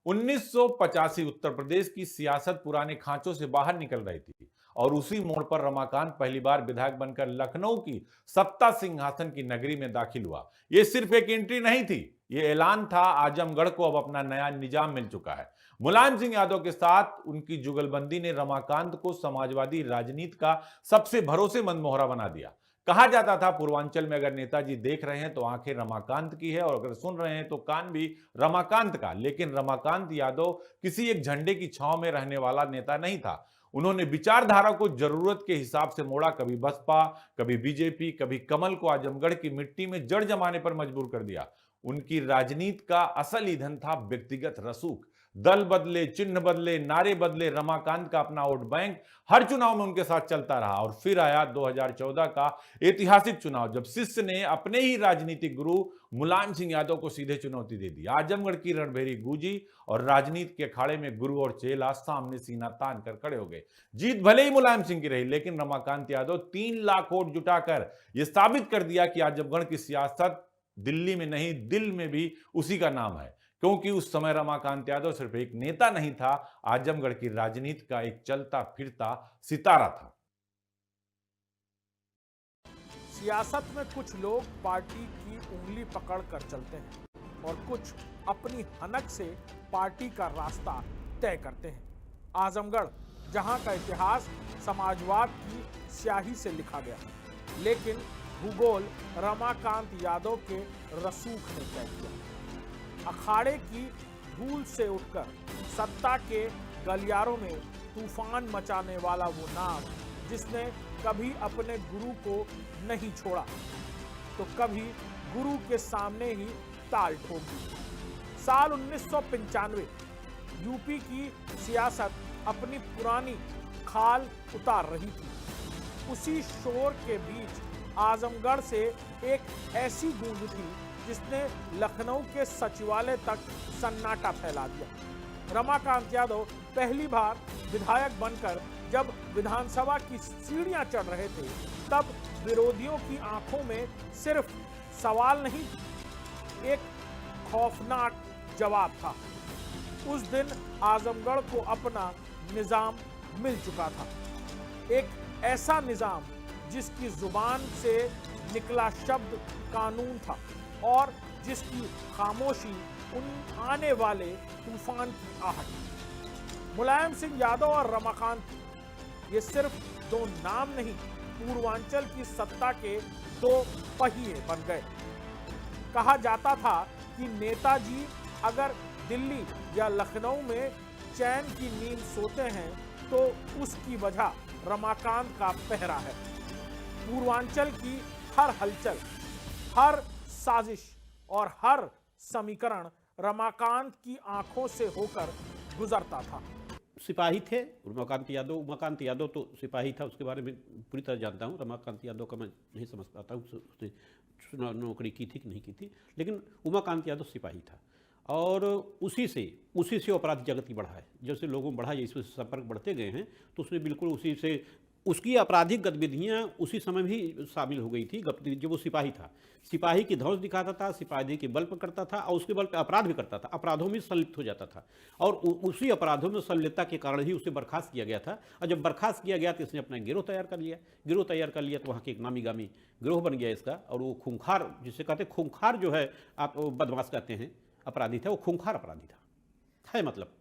1985 उत्तर प्रदेश की सियासत पुराने खांचों से बाहर निकल रही थी और उसी मोड़ पर रमाकांत पहली बार विधायक बनकर लखनऊ की सत्ता सिंहासन की नगरी में दाखिल हुआ। यह सिर्फ एक एंट्री नहीं थी, यह ऐलान था आजमगढ़ को अब अपना नया निजाम मिल चुका है। मुलायम सिंह यादव के साथ उनकी जुगलबंदी ने रमाकांत को समाजवादी राजनीति का सबसे भरोसेमंद मोहरा बना दिया। कहा जाता था पूर्वांचल में अगर नेताजी देख रहे हैं तो आंखें रमाकांत की है और अगर सुन रहे हैं तो कान भी रमाकांत का। लेकिन रमाकांत यादव किसी एक झंडे की छांव में रहने वाला नेता नहीं था। उन्होंने विचारधारा को जरूरत के हिसाब से मोड़ा, कभी बसपा, कभी बीजेपी, कभी कमल को आजमगढ़ की मिट्टी में जड़ जमाने पर मजबूर कर दिया। उनकी राजनीति का असल ईंधन था व्यक्तिगत रसूख। दल बदले, चिन्ह बदले, नारे बदले, रमाकांत का अपना वोट बैंक हर चुनाव में उनके साथ चलता रहा। और फिर आया 2014 का ऐतिहासिक चुनाव, जब शिष्य ने अपने ही राजनीतिक गुरु मुलायम सिंह यादव को सीधे चुनौती दे दी। आजमगढ़ की रणभेरी गूंजी और राजनीति के अखाड़े में गुरु और चेला सामने सीना तान कर खड़े हो गए। जीत भले ही मुलायम सिंह की रही, लेकिन रमाकांत यादव 3 लाख वोट जुटाकर यह साबित कर दिया कि आजमगढ़ की सियासत दिल्ली में नहीं, दिल में भी उसी का नाम है। क्योंकि उस समय रमाकांत यादव सिर्फ एक नेता नहीं था, आजमगढ़ की राजनीति का एक चलता फिरता सितारा था। सियासत में कुछ लोग पार्टी की उंगली पकड़ कर चलते हैं और कुछ अपनी हनक से पार्टी का रास्ता तय करते हैं। आजमगढ़, जहां का इतिहास समाजवाद की स्याही से लिखा गया, लेकिन भूगोल रमाकांत यादव के रसूख ने तय किया। अखाड़े की धूल से उठकर सत्ता के गलियारों में तूफान मचाने वाला वो नाम, जिसने कभी अपने गुरु को नहीं छोड़ा तो कभी गुरु के सामने ही ताल ठोक दी। साल 1995 यूपी की सियासत अपनी पुरानी खाल उतार रही थी। उसी शोर के बीच आजमगढ़ से एक ऐसी गूंज उठी जिसने लखनऊ के सचिवालय तक सन्नाटा फैला दिया। रमाकांत यादव पहली बार विधायक बनकर जब विधानसभा की सीढ़ियां चढ़ रहे थे, तब विरोधियों की आंखों में सिर्फ सवाल नहीं, एक खौफनाक जवाब था। उस दिन आजमगढ़ को अपना निजाम मिल चुका था, एक ऐसा निजाम जिसकी जुबान से निकला शब्द कानून था और जिसकी खामोशी उन आने वाले तूफान की आहट। मुलायम सिंह यादव और रमाकांत, ये सिर्फ दो नाम नहीं, पूर्वांचल की सत्ता के 2 पहिए बन गए। कहा जाता था कि नेताजी अगर दिल्ली या लखनऊ में चैन की नींद सोते हैं तो उसकी वजह रमाकांत का पहरा है। पूर्वांचल की हर हलचल, हर साजिश और हर समीकरण रमाकांत की आंखों से होकर गुजरता था। सिपाही थे उमाकांत यादव तो सिपाही था, उसके बारे में पूरी तरह जानता हूँ। रमाकांत यादव का मैं नहीं समझ पाता हूँ उसने चुनाव नौकरी की थी कि नहीं की थी, लेकिन उमाकांत यादव सिपाही था और उसी से अपराध जगत की बढ़ा है। जैसे लोगों में बढ़ा, जैसे संपर्क बढ़ते गए हैं तो उसमें बिल्कुल उसी से उसकी आपराधिक गतिविधियां उसी समय भी शामिल हो गई थी। जब वो सिपाही था, सिपाही की धौंस दिखाता था, सिपाही के बल पर करता था और उसके बल पर अपराध भी करता था, अपराधों में संलिप्त हो जाता था और उसी अपराधों में संलिप्तता के कारण ही उसे बर्खास्त किया गया था। और जब बर्खास्त किया गया तो इसने अपना गिरोह तैयार कर लिया तो वहाँ के एक नामी गामी गिरोह बन गया इसका। और वो खूंखार, जिसे कहते हैं खूंखार, जो है आप बदमाश कहते हैं, अपराधी था, वो खूंखार अपराधी था, है मतलब।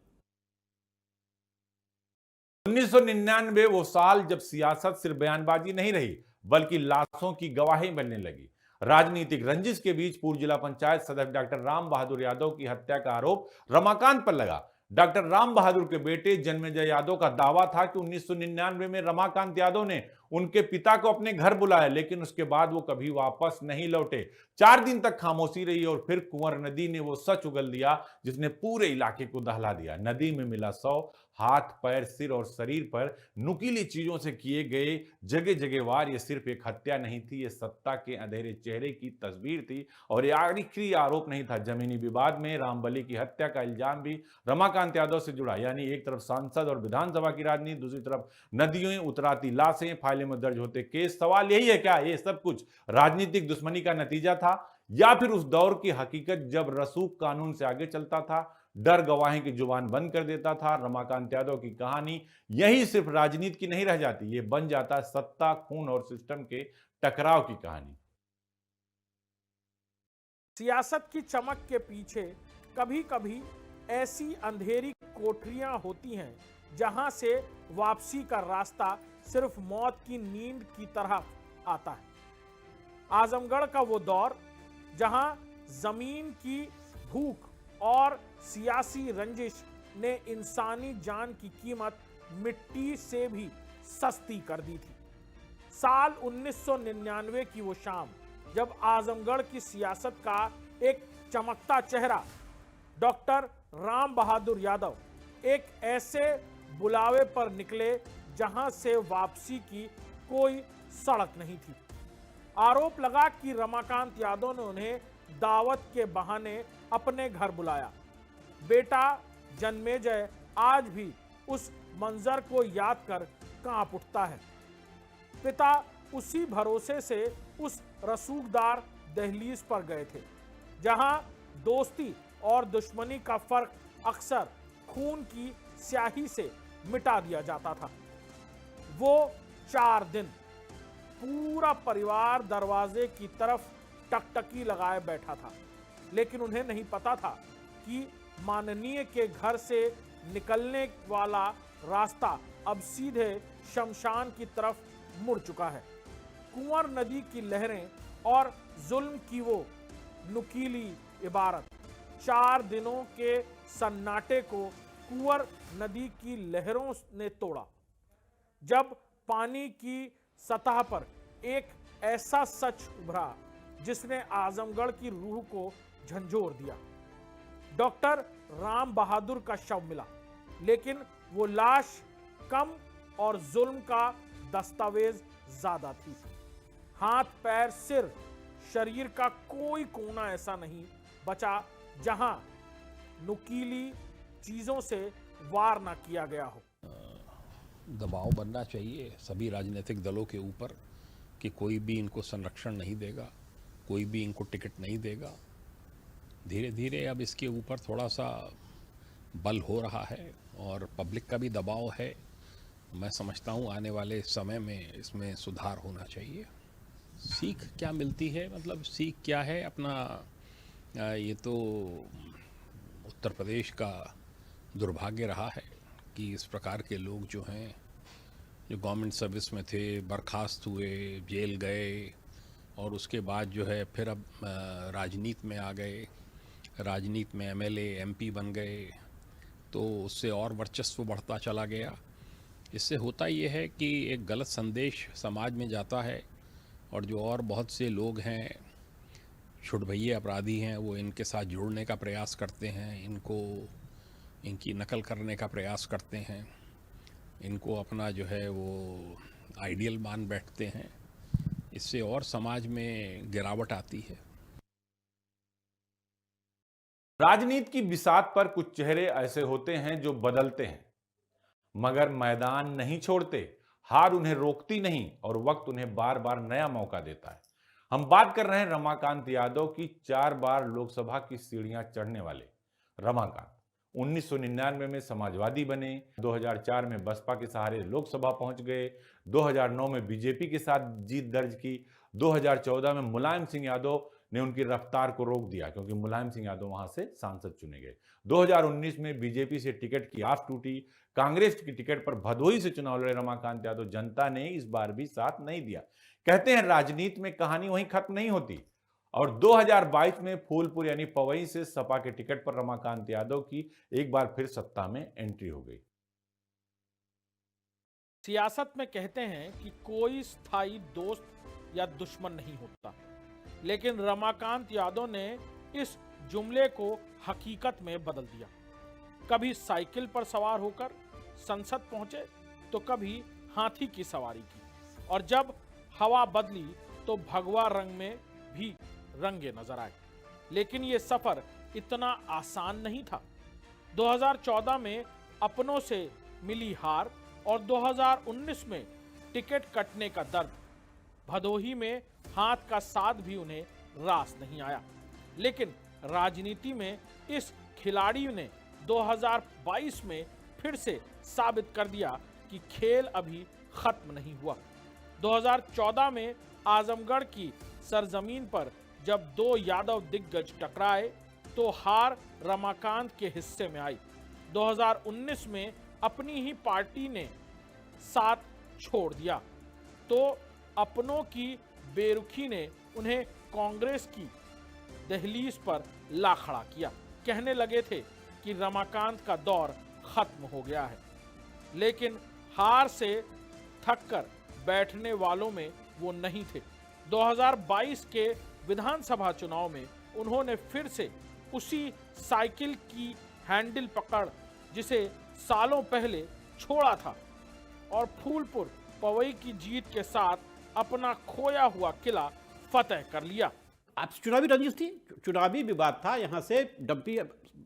1999 वो साल जब सियासत सिर्फ बयानबाजी नहीं रही बल्कि लाशों की गवाही बनने लगी। राजनीतिक रंजिश के बीच पूर्व जिला पंचायत सदस्य डॉक्टर राम बहादुर यादव की हत्या का आरोप रमाकांत पर लगा। डॉक्टर राम बहादुर के बेटे जन्मेजय यादव का दावा था कि 1999 में रमाकांत यादव ने उनके पिता को अपने घर बुलाया, लेकिन उसके बाद वो कभी वापस नहीं लौटे। 4 दिन तक खामोशी रही और फिर कुंवर नदी ने वो सच उगल दिया जिसने पूरे इलाके को दहला दिया। नदी में मिला शव हाथ, पैर, सिर और शरीर पर नुकीली चीजों से किए गए जगह जगह वार। ये सिर्फ एक हत्या नहीं थी, ये सत्ता के अंधेरे चेहरे की तस्वीर थी। और ये आखिरी आरोप नहीं था। जमीनी विवाद में रामबली की हत्या का इल्जाम भी रमाकांत यादव से जुड़ा। यानी एक तरफ सांसद और विधानसभा की राजनीति, दूसरी तरफ नदियों उतराती लाशें, फाइलों में दर्ज होते केस। सवाल यही है, क्या ये सब कुछ राजनीतिक दुश्मनी का नतीजा था, या फिर उस दौर की हकीकत जब रसूख कानून से आगे चलता था, डर गवाही की जुबान बंद कर देता था। रमाकांत यादव की कहानी यही सिर्फ राजनीति की नहीं रह जाती, ये बन जाता सत्ता, खून और सिस्टम के टकराव की कहानी। सियासत की चमक के पीछे कभी कभी ऐसी अंधेरी कोठरियां होती हैं जहां से वापसी का रास्ता सिर्फ मौत की नींद की तरह आता है। आजमगढ़ का वो दौर जहां जमीन की भूख और सियासी रंजिश ने इंसानी जान की कीमत मिट्टी से भी सस्ती कर दी थी। साल 1999 की वो शाम जब आजमगढ़ की सियासत का एक चमकता चेहरा डॉक्टर राम बहादुर यादव एक ऐसे बुलावे पर निकले जहां से वापसी की कोई सड़क नहीं थी। आरोप लगा कि रमाकांत यादव ने उन्हें दावत के बहाने अपने घर बुलाया। बेटा जन्मेजय आज भी उस मंजर को याद कर कांप उठता है। पिता उसी भरोसे से उस रसूखदार दहलीज पर गए थे जहां दोस्ती और दुश्मनी का फर्क अक्सर खून की स्याही से मिटा दिया जाता था। वो 4 दिन पूरा परिवार दरवाजे की तरफ टकटकी लगाए बैठा था, लेकिन उन्हें नहीं पता था कि माननीय के घर से निकलने वाला रास्ता अब सीधे शमशान की तरफ मुड़ चुका है। कुंवर नदी की लहरें और जुल्म की वो नुकीली इबारत 4 दिनों के सन्नाटे को कुंवर नदी की लहरों ने तोड़ा। जब पानी की सतह पर एक ऐसा सच उभरा जिसने आजमगढ़ की रूह को झंझोर दिया। डॉक्टर राम बहादुर का शव मिला, लेकिन वो लाश कम और जुल्म का दस्तावेज ज्यादा थी। हाथ, पैर, सिर, शरीर का कोई कोना ऐसा नहीं बचा जहां नुकीली चीजों से वार ना किया गया हो। दबाव बनना चाहिए सभी राजनीतिक दलों के ऊपर कि कोई भी इनको संरक्षण नहीं देगा, कोई भी इनको टिकट नहीं देगा। धीरे धीरे अब इसके ऊपर थोड़ा सा बल हो रहा है और पब्लिक का भी दबाव है। मैं समझता हूँ आने वाले समय में इसमें सुधार होना चाहिए। सीख क्या मिलती है, मतलब सीख क्या है अपना, ये तो उत्तर प्रदेश का दुर्भाग्य रहा है कि इस प्रकार के लोग जो हैं, जो गवर्नमेंट सर्विस में थे, बर्खास्त हुए, जेल गए और उसके बाद जो है फिर अब राजनीति में आ गए, राजनीति में एमएलए, एमपी बन गए, तो उससे और वर्चस्व बढ़ता चला गया। इससे होता ये है कि एक गलत संदेश समाज में जाता है और जो और बहुत से लोग हैं, छुटभइये अपराधी हैं, वो इनके साथ जुड़ने का प्रयास करते हैं, इनकी नकल करने का प्रयास करते हैं, इनको अपना जो है वो आइडियल मान बैठते हैं। इससे और समाज में गिरावट आती है। राजनीति की बिसात पर कुछ चेहरे ऐसे होते हैं जो बदलते हैं मगर मैदान नहीं छोड़ते। हार उन्हें रोकती नहीं और वक्त उन्हें बार बार नया मौका देता है। हम बात कर रहे हैं रमाकांत यादव की। 4 बार लोकसभा की सीढ़ियां चढ़ने वाले रमाकांत 1999 में समाजवादी बने, 2004 में बसपा के सहारे लोकसभा पहुंच गए, 2009 में बीजेपी के साथ जीत दर्ज की, 2014 में मुलायम सिंह यादव ने उनकी रफ्तार को रोक दिया क्योंकि मुलायम सिंह यादव वहां से सांसद चुने गए। 2019 में बीजेपी से टिकट की आस टूटी, कांग्रेस की टिकट पर भदोही से चुनाव लड़े रमाकांत यादव। जनता ने इस बार भी साथ नहीं दिया। कहते हैं राजनीति में कहानी वहीं खत्म नहीं होती। और 2022 में फूलपुर यानी पवई से सपा के टिकट पर रमाकांत यादव की एक बार फिर सत्ता में एंट्री हो गई। सियासत में कहते हैं कि कोई स्थायी दोस्त या दुश्मन नहीं होता, लेकिन रमाकांत यादव ने इस जुमले को हकीकत में बदल दिया। कभी साइकिल पर सवार होकर संसद पहुंचे तो कभी हाथी की सवारी की, और जब हवा बदली तो भगवा रंग में भी रंगे नजर आए। लेकिन ये सफर इतना आसान नहीं था। 2014 में अपनों से मिली हार और 2019 में टिकट कटने का दर्द, भदोही में हाथ का साथ भी उन्हें रास नहीं आया। लेकिन राजनीति में इस खिलाड़ी ने 2022 में फिर से साबित कर दिया कि खेल अभी खत्म नहीं हुआ। 2014 में आजमगढ़ की सरजमीन पर जब दो यादव दिग्गज टकराए तो हार रमाकांत के हिस्से में आई। 2019 में अपनी ही पार्टी ने साथ छोड़ दिया तो अपनों की बेरुखी ने उन्हें कांग्रेस की दहलीज पर ला खड़ा किया। कहने लगे थे कि रमाकांत का दौर खत्म हो गया है, लेकिन हार से थककर बैठने वालों में वो नहीं थे। 2022 के विधानसभा चुनाव में उन्होंने फिर से उसी साइकिल की हैंडल पकड़ जिसे सालों पहले छोड़ा था और फूलपुर पवई की जीत के साथ अपना खोया हुआ किला फतेह कर लिया। आप चुनावी रंजिश थी, चुनावी विवाद था। यहाँ से डंपी,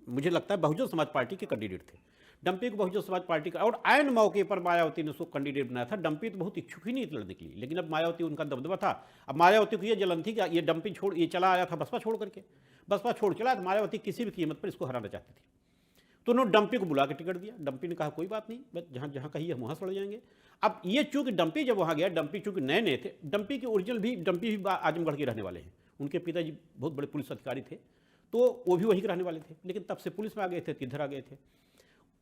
मुझे लगता है बहुजन समाज पार्टी के कैंडिडेट थे। डंपी को बहुजन समाज पार्टी का, और आयन मौके पर मायावती ने उसको कैंडिडेट बनाया था। डंपी तो बहुत इच्छुक ही नहीं लड़ने के लिए, लेकिन अब मायावती उनका दबदबा था। अब मायावती को ये जलन थी कि ये डंपी छोड़, ये चला आया था बसपा छोड़ करके, बसपा छोड़ चला, तो मायावती किसी भी कीमत पर इसको हराना चाहती थी। तो उन्होंने डंपी को बुला के टिकट दिया। डंपी ने कहा कोई बात नहीं, बस जहाँ जहाँ कहीं हम वहाँ सड़ जाएंगे। अब ये चूंकि डंपी जब वहाँ गया, डंपी चूंकि नए नए थे, डंपी के ओरिजिनल भी, डंपी भी आजमगढ़ के रहने वाले हैं। उनके पिताजी बहुत बड़े पुलिस अधिकारी थे, तो वो भी वहीं के रहने वाले थे, लेकिन तब से पुलिस में आ गए थे, किधर आ गए थे।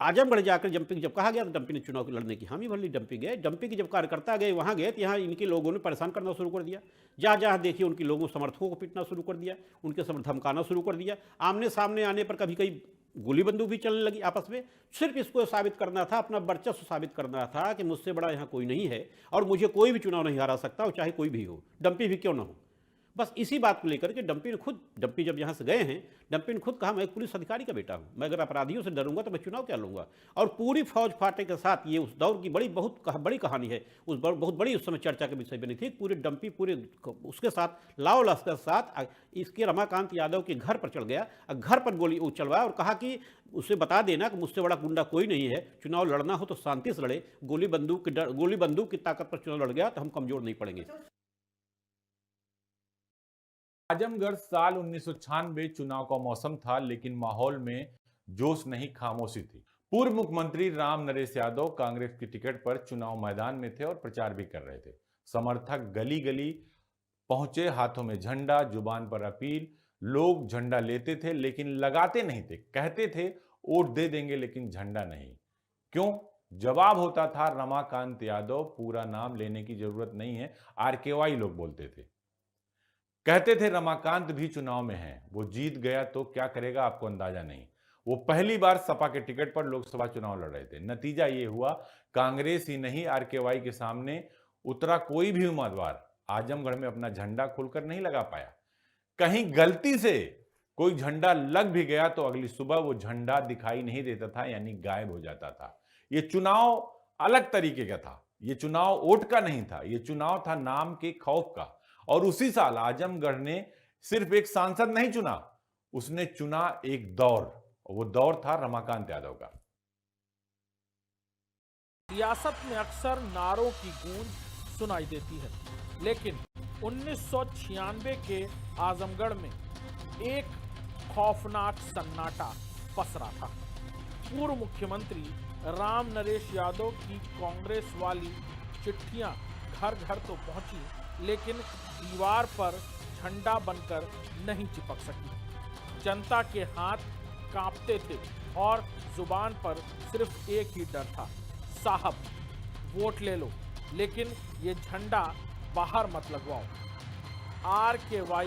आजमगढ़ जाकर डंपी जब कहा गया तो डंपी ने चुनाव लड़ने की हामी भर ली। डंपी गए, डंपी के जब कार्यकर्ता गए वहाँ गए तो यहाँ इनके लोगों ने परेशान करना शुरू कर दिया। जहाँ जहाँ देखिए उनके लोगों समर्थकों को पीटना शुरू कर दिया, उनके समर्थक धमकाना शुरू कर दिया। आमने सामने आने पर कभी कभी गोली बंदूक भी चलने लगी आपस में। सिर्फ इसको साबित करना था, अपना वर्चस्व साबित करना था कि मुझसे बड़ा यहाँ कोई नहीं है और मुझे कोई भी चुनाव नहीं हरा सकता, और चाहे कोई भी हो, डंपी भी क्यों ना हो। बस इसी बात को लेकर के डंपी जब यहाँ से गए हैं, डंपी ने खुद कहा मैं एक पुलिस अधिकारी का बेटा हूँ, मैं अगर अपराधियों से डरूंगा तो मैं चुनाव क्या लूंगा। और पूरी फौज फाटे के साथ, ये उस दौर की बहुत बड़ी कहानी है, बहुत बड़ी उस समय चर्चा के विषय बनी थी। पूरे डंपी पूरे उसके साथ लाओ लश्कर के साथ इसके रमाकांत यादव के घर पर चढ़ गया, घर पर गोली चलवाया और कहा कि उसे बता देना कि मुझसे बड़ा गुंडा कोई नहीं है, चुनाव लड़ना हो तो शांति से लड़े, गोली बंदूक की ताकत पर चुनाव लड़ गया तो हम कमजोर नहीं पड़ेंगे। आजमगढ़ साल 1996 चुनाव का मौसम था, लेकिन माहौल में जोश नहीं, खामोशी थी। पूर्व मुख्यमंत्री राम नरेश यादव कांग्रेस की टिकट पर चुनाव मैदान में थे और प्रचार भी कर रहे थे। समर्थक गली गली पहुंचे, हाथों में झंडा, जुबान पर अपील। लोग झंडा लेते थे लेकिन लगाते नहीं थे, कहते थे वोट दे देंगे लेकिन झंडा नहीं। क्यों? जवाब होता था रमाकांत यादव, पूरा नाम लेने की जरूरत नहीं है, RKY लोग बोलते थे। कहते थे रमाकांत भी चुनाव में है, वो जीत गया तो क्या करेगा आपको अंदाजा नहीं। वो पहली बार सपा के टिकट पर लोकसभा चुनाव लड़ रहे थे। नतीजा ये हुआ, कांग्रेस ही नहीं RKY के सामने उतरा कोई भी उम्मीदवार आजमगढ़ में अपना झंडा खुलकर नहीं लगा पाया। कहीं गलती से कोई झंडा लग भी गया तो अगली सुबह वो झंडा दिखाई नहीं देता था, यानी गायब हो जाता था। ये चुनाव अलग तरीके का था। ये चुनाव वोट का नहीं था, ये चुनाव था नाम के खौफ का। और उसी साल आजमगढ़ ने सिर्फ एक सांसद नहीं चुना, उसने चुना एक दौर, और वो दौर था रमाकांत यादव का। सियासत में अक्सर नारों की गूंज सुनाई देती है, लेकिन 1996 के आजमगढ़ में एक खौफनाक सन्नाटा पसरा था। पूर्व मुख्यमंत्री राम नरेश यादव की कांग्रेस वाली चिट्ठियां घर घर तो पहुंची, लेकिन दीवार पर झंडा बनकर नहीं चिपक सकी। जनता के हाथ कांपते थे और जुबान पर सिर्फ एक ही डर था, साहब वोट ले लो, लेकिन ये झंडा बाहर मत लगवाओ। RKY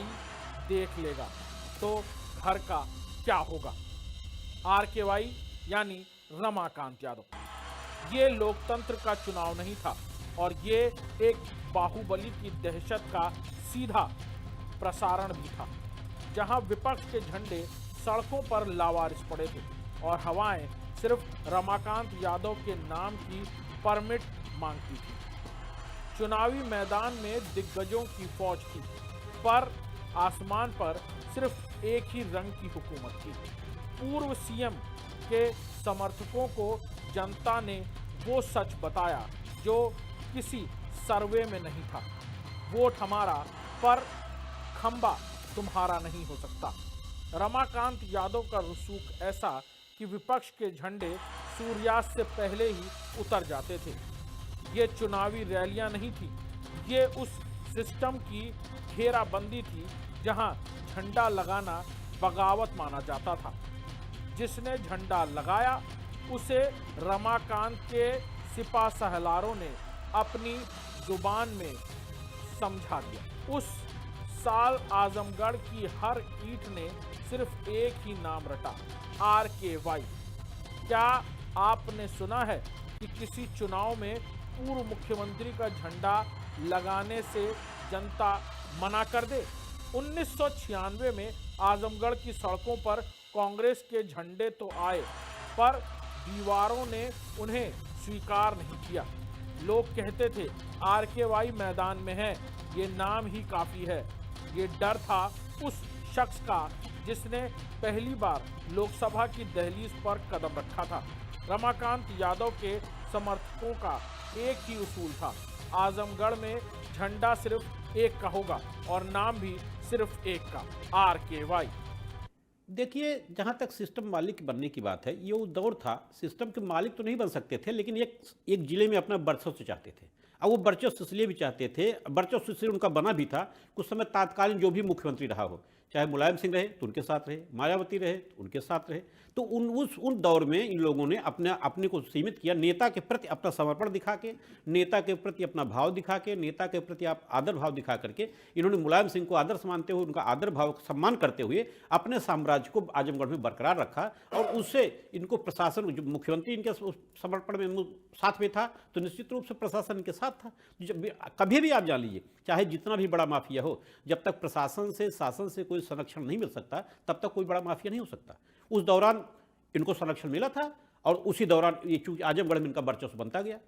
देख लेगा तो घर का क्या होगा। RKY यानी रमाकांत यादव। ये लोकतंत्र का चुनाव नहीं था और ये एक बाहुबली की दहशत का सीधा प्रसारण भी था, जहां विपक्ष के झंडे सड़कों पर लावारिस पड़े थे और हवाएं सिर्फ रमाकांत यादव के नाम की परमिट मांगती थी। चुनावी मैदान में दिग्गजों की फौज थी, पर आसमान पर सिर्फ एक ही रंग की हुकूमत थी। पूर्व सीएम के समर्थकों को जनता ने वो सच बताया जो किसी सर्वे में नहीं था। वोट हमारा, पर खंबा तुम्हारा नहीं हो सकता। रमाकांत यादव का रसूख ऐसा कि विपक्ष के झंडे सूर्यास्त से पहले ही उतर जाते थे। ये चुनावी रैलियां नहीं थी, ये उस सिस्टम की घेराबंदी थी जहां झंडा लगाना बगावत माना जाता था। जिसने झंडा लगाया उसे रमाकांत के सिपा सहलारों ने अपनी जुबान में समझा दिया। उस साल आजमगढ़ की हर ईंट ने सिर्फ एक ही नाम रटा, RKY। क्या आपने सुना है कि किसी चुनाव में पूर्व मुख्यमंत्री का झंडा लगाने से जनता मना कर दे? 1996 में आजमगढ़ की सड़कों पर कांग्रेस के झंडे तो आए, पर दीवारों ने उन्हें स्वीकार नहीं किया। लोग कहते थे RKY मैदान में है, ये नाम ही काफी है। ये डर था उस शख्स का जिसने पहली बार लोकसभा की दहलीज पर कदम रखा था। रमाकांत यादव के समर्थकों का एक ही उसूल था, आजमगढ़ में झंडा सिर्फ एक का होगा और नाम भी सिर्फ एक का, RKY। देखिए, जहाँ तक सिस्टम मालिक बनने की बात है, ये वो दौर था। सिस्टम के मालिक तो नहीं बन सकते थे, लेकिन एक जिले में अपना वर्चस्व चाहते थे। अब वो वर्चस्व इसलिए भी चाहते थे, वर्चस्व इसलिए उनका बना भी था, कुछ समय तात्कालीन जो भी मुख्यमंत्री रहा हो, चाहे मुलायम सिंह रहे तो उनके साथ रहे, मायावती रहे तो उनके साथ रहे। तो उन दौर में इन लोगों ने अपने को सीमित किया, नेता के प्रति अपना समर्पण दिखा के, नेता के प्रति अपना भाव दिखा के, नेता के प्रति आप आदर भाव दिखा करके इन्होंने मुलायम सिंह को आदर्श मानते हुए, उनका आदर भाव सम्मान करते हुए अपने साम्राज्य को आजमगढ़ में बरकरार रखा। और उससे इनको प्रशासन, जो मुख्यमंत्री इनके समर्पण में साथ में था, तो निश्चित रूप से प्रशासन इनके साथ था। कभी भी आप जान लीजिए, चाहे जितना भी बड़ा माफिया हो, जब तक प्रशासन से, शासन से कोई संरक्षण नहीं मिल सकता, तब तक कोई बड़ा माफिया नहीं हो सकता। उस दौरान इनको संरक्षण मिला था और उसी दौरान ये चूंकि आजमगढ़ में इनका वर्चस्व बनता गया।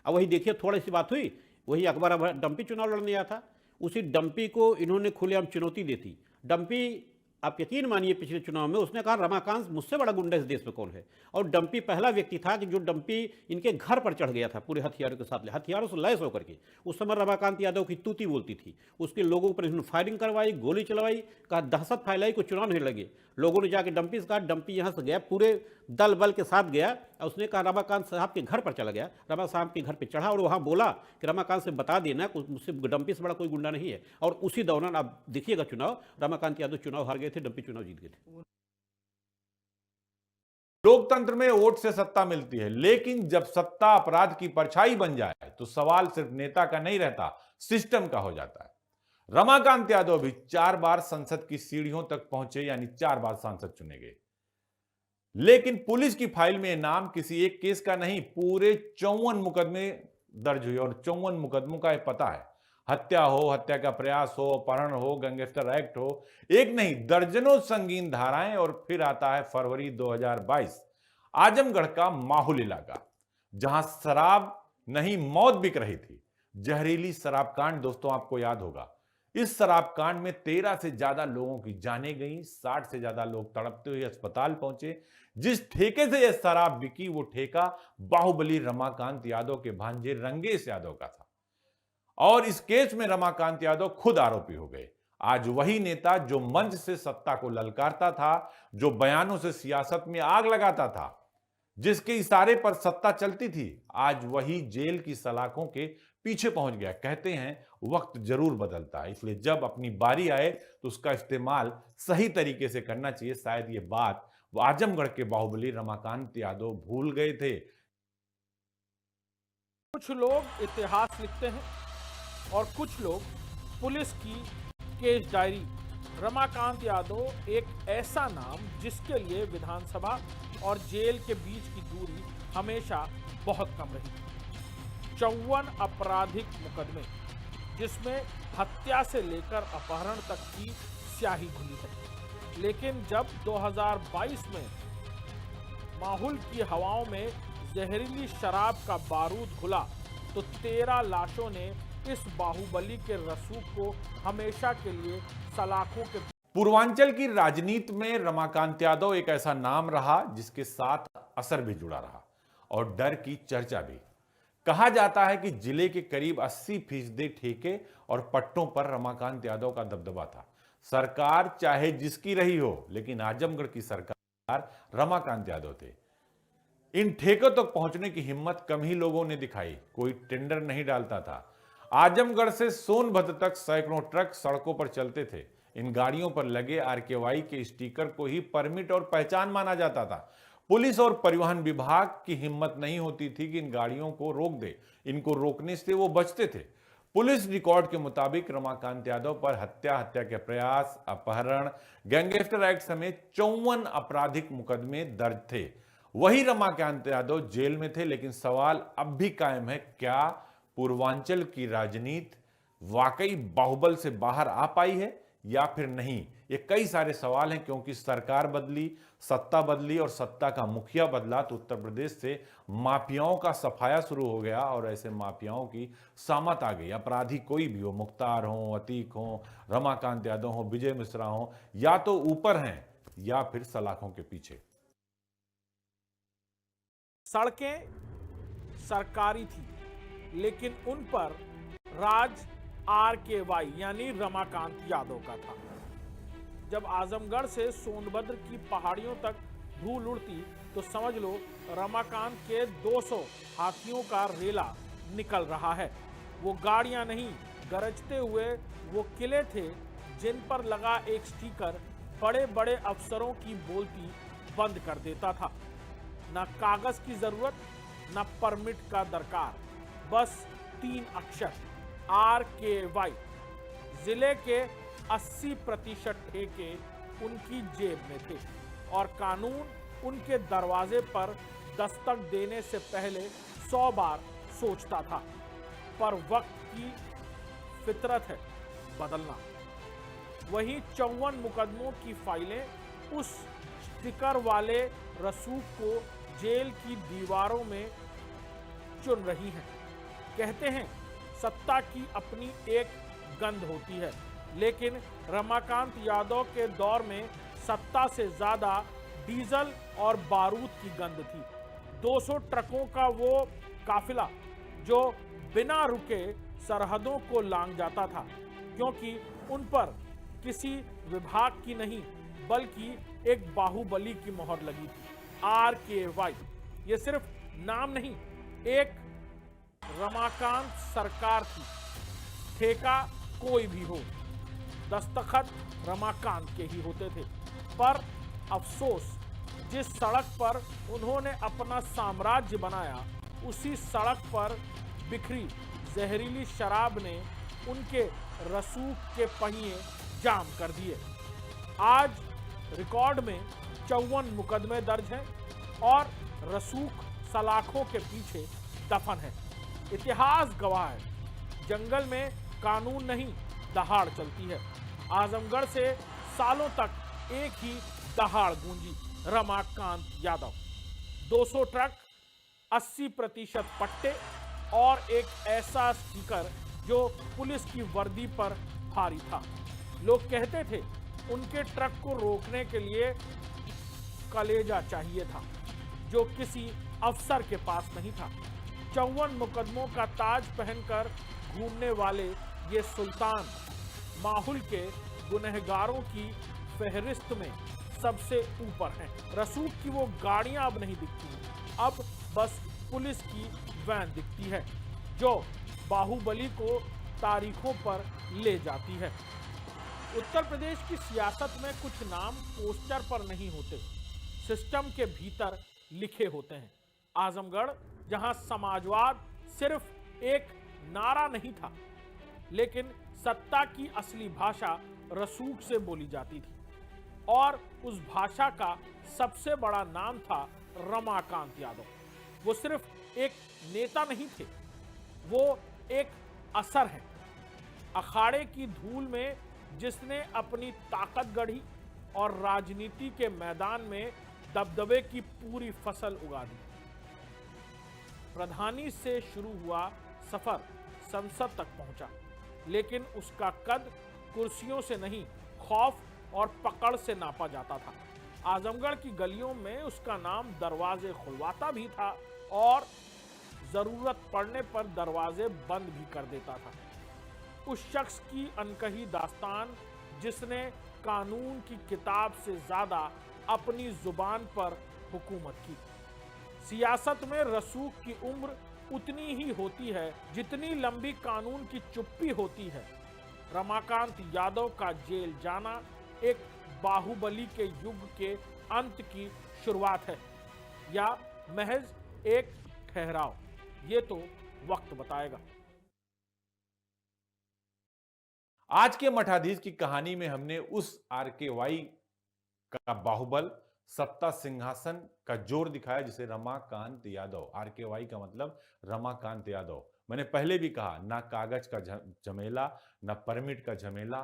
अब वही देखिए, थोड़ी सी बात हुई, वही अकबर डंपी चुनाव लड़ने आया था, उसी डंपी को इन्होंने खुलेआम चुनौती दी थी। डंपी, आप यकीन मानिए, पिछले चुनाव में उसने कहा रमाकांत मुझसे बड़ा गुंडा इस देश में कौन है। और डंपी पहला व्यक्ति था कि जो डंपी इनके घर पर चढ़ गया था पूरे हथियारों के साथ, हथियारों से लैस होकर के। उस समय रमाकांत यादव की तूती बोलती थी, उसके लोगों पर इन्होंने फायरिंग करवाई, गोली चलवाई, कहा दहशत फैलाई, को चुनाव नहीं लगे। लोगों ने जाके डंपी से कहा, डंपी यहाँ से गया, पूरे दल बल के साथ गया और उसने कहा रमाकांत साहब के घर पर चला गया, रमा साहब के घर पर चढ़ा और वहाँ बोला कि रमाकांत से बता देना मुझसे डंपी से बड़ा कोई गुंडा नहीं है। और उसी दौरान आप देखिएगा चुनाव, रमाकांत यादव चुनाव हार गए थे, डंपी चुनाव जीत गए थे। लोकतंत्र में वोट से सत्ता मिलती है, लेकिन जब सत्ता अपराध की परछाई बन जाए तो सवाल सिर्फ नेता का नहीं रहता, सिस्टम का हो जाता है। रमाकांत यादव भी 4 बार संसद की सीढ़ियों तक पहुंचे, यानी 4 बार सांसद चुने गए। लेकिन पुलिस की फाइल में नाम किसी एक केस का नहीं, पूरे 54 मुकदमे दर्ज हुए और 54 मुकदमों का पता है। हत्या हो, हत्या का प्रयास हो, अपहरण हो, गैंगस्टर एक्ट हो, एक नहीं दर्जनों संगीन धाराएं। और फिर आता है फरवरी 2022, आजमगढ़ का माहौल इलाका, जहां शराब नहीं मौत बिक रही थी। जहरीली शराब कांड, दोस्तों आपको याद होगा। इस शराब कांड में 13 से ज्यादा लोगों की जानें गई, 60 से ज्यादा लोग तड़पते हुए अस्पताल पहुंचे। जिस ठेके से यह शराब बिकी, वो ठेका बाहुबली रमाकांत यादव के भांजे रंगेश यादव का था। और इस केस में रमाकांत यादव खुद आरोपी हो गए। आज वही नेता जो मंच से सत्ता को ललकारता था, जो बयानों से सियासत में आग लगाता था, जिसके इशारे पर सत्ता चलती थी, आज वही जेल की सलाखों के पीछे पहुंच गया। कहते हैं वक्त जरूर बदलता है, इसलिए जब अपनी बारी आए तो उसका इस्तेमाल सही तरीके से करना चाहिए। शायद ये बात वो आजमगढ़ के बाहुबली रमाकांत यादव भूल गए थे। कुछ लोग इतिहास लिखते हैं और कुछ लोग पुलिस की केस डायरी रमाकांत यादव एक ऐसा नाम जिसके लिए विधानसभा और जेल के बीच की दूरी हमेशा बहुत कम रही। 54 आपराधिक मुकदमे, जिसमें हत्या से लेकर अपहरण तक की स्याही घुली है। लेकिन जब 2022 में माहौल की हवाओं में जहरीली शराब का बारूद घुला तो 13 लाशों ने इस बाहुबली के रसूख को हमेशा के लिए सलाखों के। पूर्वांचल की राजनीति में रमाकांत यादव एक ऐसा नाम रहा जिसके साथ असर भी जुड़ा रहा और डर की चर्चा भी। कहा जाता है कि जिले के करीब 80% ठेके और पट्टों पर रमाकांत यादव का दबदबा था। सरकार चाहे जिसकी रही हो, लेकिन आजमगढ़ की सरकार रमाकांत यादव थे। इन ठेकों तक पहुंचने की हिम्मत कम ही लोगों ने दिखाई। कोई टेंडर नहीं डालता था। आजमगढ़ से सोनभद्र तक सैकड़ों ट्रक सड़कों पर चलते थे। इन गाड़ियों पर लगे आरकेवाई के स्टिकर को ही परमिट और पहचान माना जाता था। पुलिस और परिवहन विभाग की हिम्मत नहीं होती थी कि इन गाड़ियों को रोक दे। इनको रोकने से वो बचते थे। पुलिस रिकॉर्ड के मुताबिक रमाकांत यादव पर हत्या के प्रयास, अपहरण, गैंगस्टर एक्ट समेत 54 आपराधिक मुकदमे दर्ज थे। वही रमाकांत यादव जेल में थे। लेकिन सवाल अब भी कायम है, क्या पूर्वांचल की राजनीति वाकई बाहुबल से बाहर आ पाई है या फिर नहीं? ये कई सारे सवाल हैं, क्योंकि सरकार बदली, सत्ता बदली और सत्ता का मुखिया बदला तो उत्तर प्रदेश से माफियाओं का सफाया शुरू हो गया और ऐसे माफियाओं की सामत आ गई। अपराधी कोई भी हो, मुख्तार हो, अतीक हो, रमाकांत यादव हो, विजय मिश्रा हो, या तो ऊपर हैं या फिर सलाखों के पीछे। सड़कें सरकारी थी, लेकिन उन पर राज आरकेवाई यानी रमाकांत यादव का था। जब आजमगढ़ से सोनभद्र की पहाड़ियों तक धूल उड़ती तो समझ लो रमाकांत के 200 हाथियों का रेला निकल रहा है। वो गाड़ियां नहीं, गरजते हुए वो किले थे जिन पर लगा एक स्टिकर बड़े बड़े अफसरों की बोलती बंद कर देता था। ना कागज की जरूरत, ना परमिट का दरकार, बस 3 अक्षर आरकेवाई। जिले के 80% ठेके उनकी जेब में थे और कानून उनके दरवाजे पर दस्तक देने से पहले 100 बार सोचता था। पर वक्त की फितरत है बदलना। वहीं 54 मुकदमों की फाइलें उस स्टिकर वाले रसूख को जेल की दीवारों में चुन रही हैं। कहते हैं सत्ता की अपनी एक गंध होती है, लेकिन रमाकांत यादव के दौर में सत्ता से ज्यादा डीजल और बारूद की गंध थी। 200 ट्रकों का वो काफिला जो बिना रुके सरहदों को लांघ जाता था, क्योंकि उन पर किसी विभाग की नहीं बल्कि एक बाहुबली की मोहर लगी थी, आरकेवाई। ये सिर्फ नाम नहीं, एक रमाकांत सरकार थी। ठेका कोई भी हो, दस्तखत रमाकांत के ही होते थे। पर अफसोस, जिस सड़क पर उन्होंने अपना साम्राज्य बनाया, उसी सड़क पर बिखरी जहरीली शराब ने उनके रसूख के पहिए जाम कर दिए। आज रिकॉर्ड में 54 मुकदमे दर्ज हैं और रसूख सलाखों के पीछे दफन है। इतिहास गवाह है, जंगल में कानून नहीं दहाड़ चलती है। आजमगढ़ से सालों तक एक ही दहाड़ गूंजी, रमाकांत यादव। 200 ट्रक, 80% पट्टे और एक ऐसा स्टिकर जो पुलिस की वर्दी पर भारी था। लोग कहते थे उनके ट्रक को रोकने के लिए कलेजा चाहिए था, जो किसी अफसर के पास नहीं था। 54 मुकदमों का ताज पहनकर घूमने वाले ये सुल्तान माहौल के गुनहगारों की फहरिस्त में सबसे ऊपर हैं। रसूख की वो गाड़ियां अब नहीं दिखती, अब बस पुलिस की वैन दिखती है जो बाहुबली को तारीखों पर ले जाती है। उत्तर प्रदेश की सियासत में कुछ नाम पोस्टर पर नहीं होते, सिस्टम के भीतर लिखे होते हैं। आजमगढ़, जहां समाजवाद सिर्फ एक नारा नहीं था, लेकिन सत्ता की असली भाषा रसूख से बोली जाती थी और उस भाषा का सबसे बड़ा नाम था रमाकांत यादव। वो सिर्फ एक नेता नहीं थे, वो एक असर है। अखाड़े की धूल में जिसने अपनी ताकत गढ़ी और राजनीति के मैदान में दबदबे की पूरी फसल उगा दी। प्रधानी से शुरू हुआ सफर संसद तक पहुंचा, लेकिन उसका कद कुर्सियों से नहीं, खौफ और पकड़ से नापा जाता था। आजमगढ़ की गलियों में उसका नाम दरवाजे खुलवाता भी था और जरूरत पड़ने पर दरवाजे बंद भी कर देता था। उस शख्स की अनकही दास्तान जिसने कानून की किताब से ज्यादा अपनी जुबान पर हुकूमत की। सियासत में रसूख की उम्र उतनी ही होती है जितनी लंबी कानून की चुप्पी होती है। रमाकांत यादव का जेल जाना एक बाहुबली के युग के अंत की शुरुआत है या महज एक ठहराव, ये तो वक्त बताएगा। आज के मठाधीश की कहानी में हमने उस आरकेवाई का बाहुबल, सत्ता सिंहासन का जोर दिखाया जिसे रमाकांत यादव, आरकेवाई का मतलब रमाकांत यादव। मैंने पहले भी कहा, ना कागज का झमेला, ना परमिट का झमेला।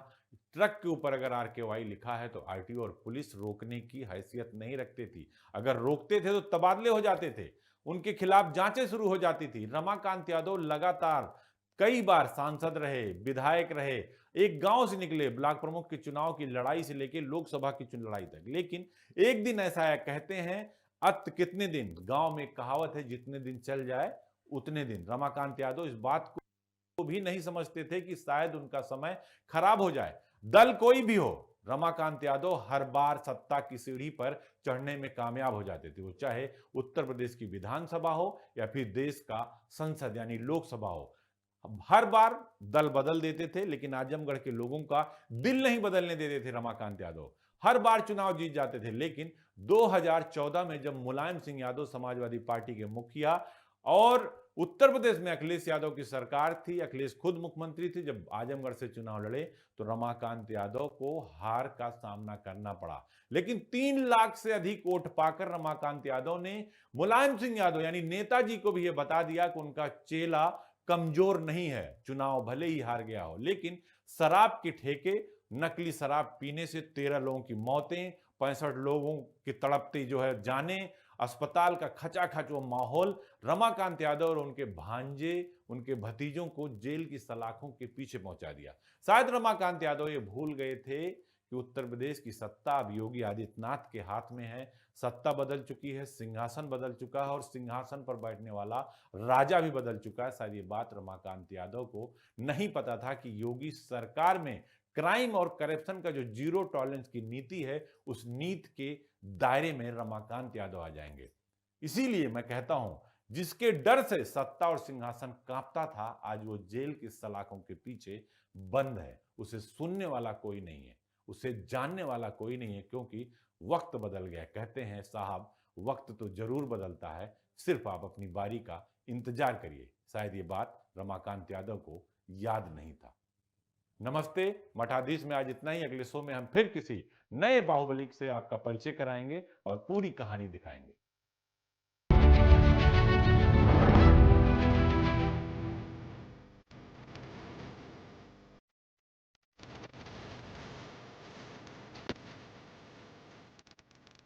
ट्रक के ऊपर अगर आरकेवाई लिखा है तो आरटीओ और पुलिस रोकने की हैसियत नहीं रखती थी। अगर रोकते थे तो तबादले हो जाते थे, उनके खिलाफ जांचें शुरू हो जाती थी। रमाकांत यादव लगातार कई बार सांसद रहे, विधायक रहे, एक गांव से निकले, ब्लॉक प्रमुख के चुनाव की लड़ाई से लेकर लोकसभा की लड़ाई तक। लेकिन एक दिन ऐसा है, कहते हैं अत कितने दिन, गांव में कहावत है, जितने दिन चल जाए उतने दिन। रमाकांत यादव इस बात को भी नहीं समझते थे कि शायद उनका समय खराब हो जाए। दल कोई भी हो, रमाकांत यादव हर बार सत्ता की सीढ़ी पर चढ़ने में कामयाब हो जाते थे। वो चाहे उत्तर प्रदेश की विधानसभा हो या फिर देश का संसद यानी लोकसभा हो, हर बार दल बदल देते थे, लेकिन आजमगढ़ के लोगों का दिल नहीं बदलने देते थे रमाकांत यादव। हर बार चुनाव जीत जाते थे। लेकिन 2014 में जब मुलायम सिंह यादव समाजवादी पार्टी के मुखिया और उत्तर प्रदेश में अखिलेश यादव की सरकार थी, अखिलेश खुद मुख्यमंत्री थे, जब आजमगढ़ से चुनाव लड़े तो रमाकांत यादव को हार का सामना करना पड़ा। लेकिन 3 लाख से अधिक वोट पाकर रमाकांत यादव ने मुलायम सिंह यादव यानी नेताजी को भी यह बता दिया कि उनका चेला कमजोर नहीं है। चुनाव भले ही हार गया हो, लेकिन शराब के ठेके, नकली शराब पीने से 13 लोगों की मौतें, 65 लोगों की तड़पती जो है जाने, अस्पताल का खचाखच वो माहौल, रमाकांत यादव और उनके भांजे, उनके भतीजों को जेल की सलाखों के पीछे पहुंचा दिया। शायद रमाकांत यादव ये भूल गए थे कि उत्तर प्रदेश की सत्ता अब योगी आदित्यनाथ के हाथ में है। सत्ता बदल चुकी है, सिंहासन बदल चुका है और सिंहासन पर बैठने वाला राजा भी बदल चुका है। शायद ये बात रमाकांत यादव को नहीं पता था कि योगी सरकार में क्राइम और करप्शन का जो जीरो टॉलरेंस की नीति है, उस नीति के दायरे में रमाकांत यादव आ जाएंगे। इसीलिए मैं कहता हूं, जिसके डर से सत्ता और सिंहासन कांपता था, आज वो जेल की सलाखों के पीछे बंद है। उसे सुनने वाला कोई नहीं है, उसे जानने वाला कोई नहीं है, क्योंकि वक्त बदल गया। कहते हैं साहब, वक्त तो जरूर बदलता है, सिर्फ आप अपनी बारी का इंतजार करिए। शायद ये बात रमाकांत यादव को याद नहीं था। नमस्ते, मठाधीश में आज इतना ही। अगले शो में हम फिर किसी नए बाहुबली से आपका परिचय कराएंगे और पूरी कहानी दिखाएंगे।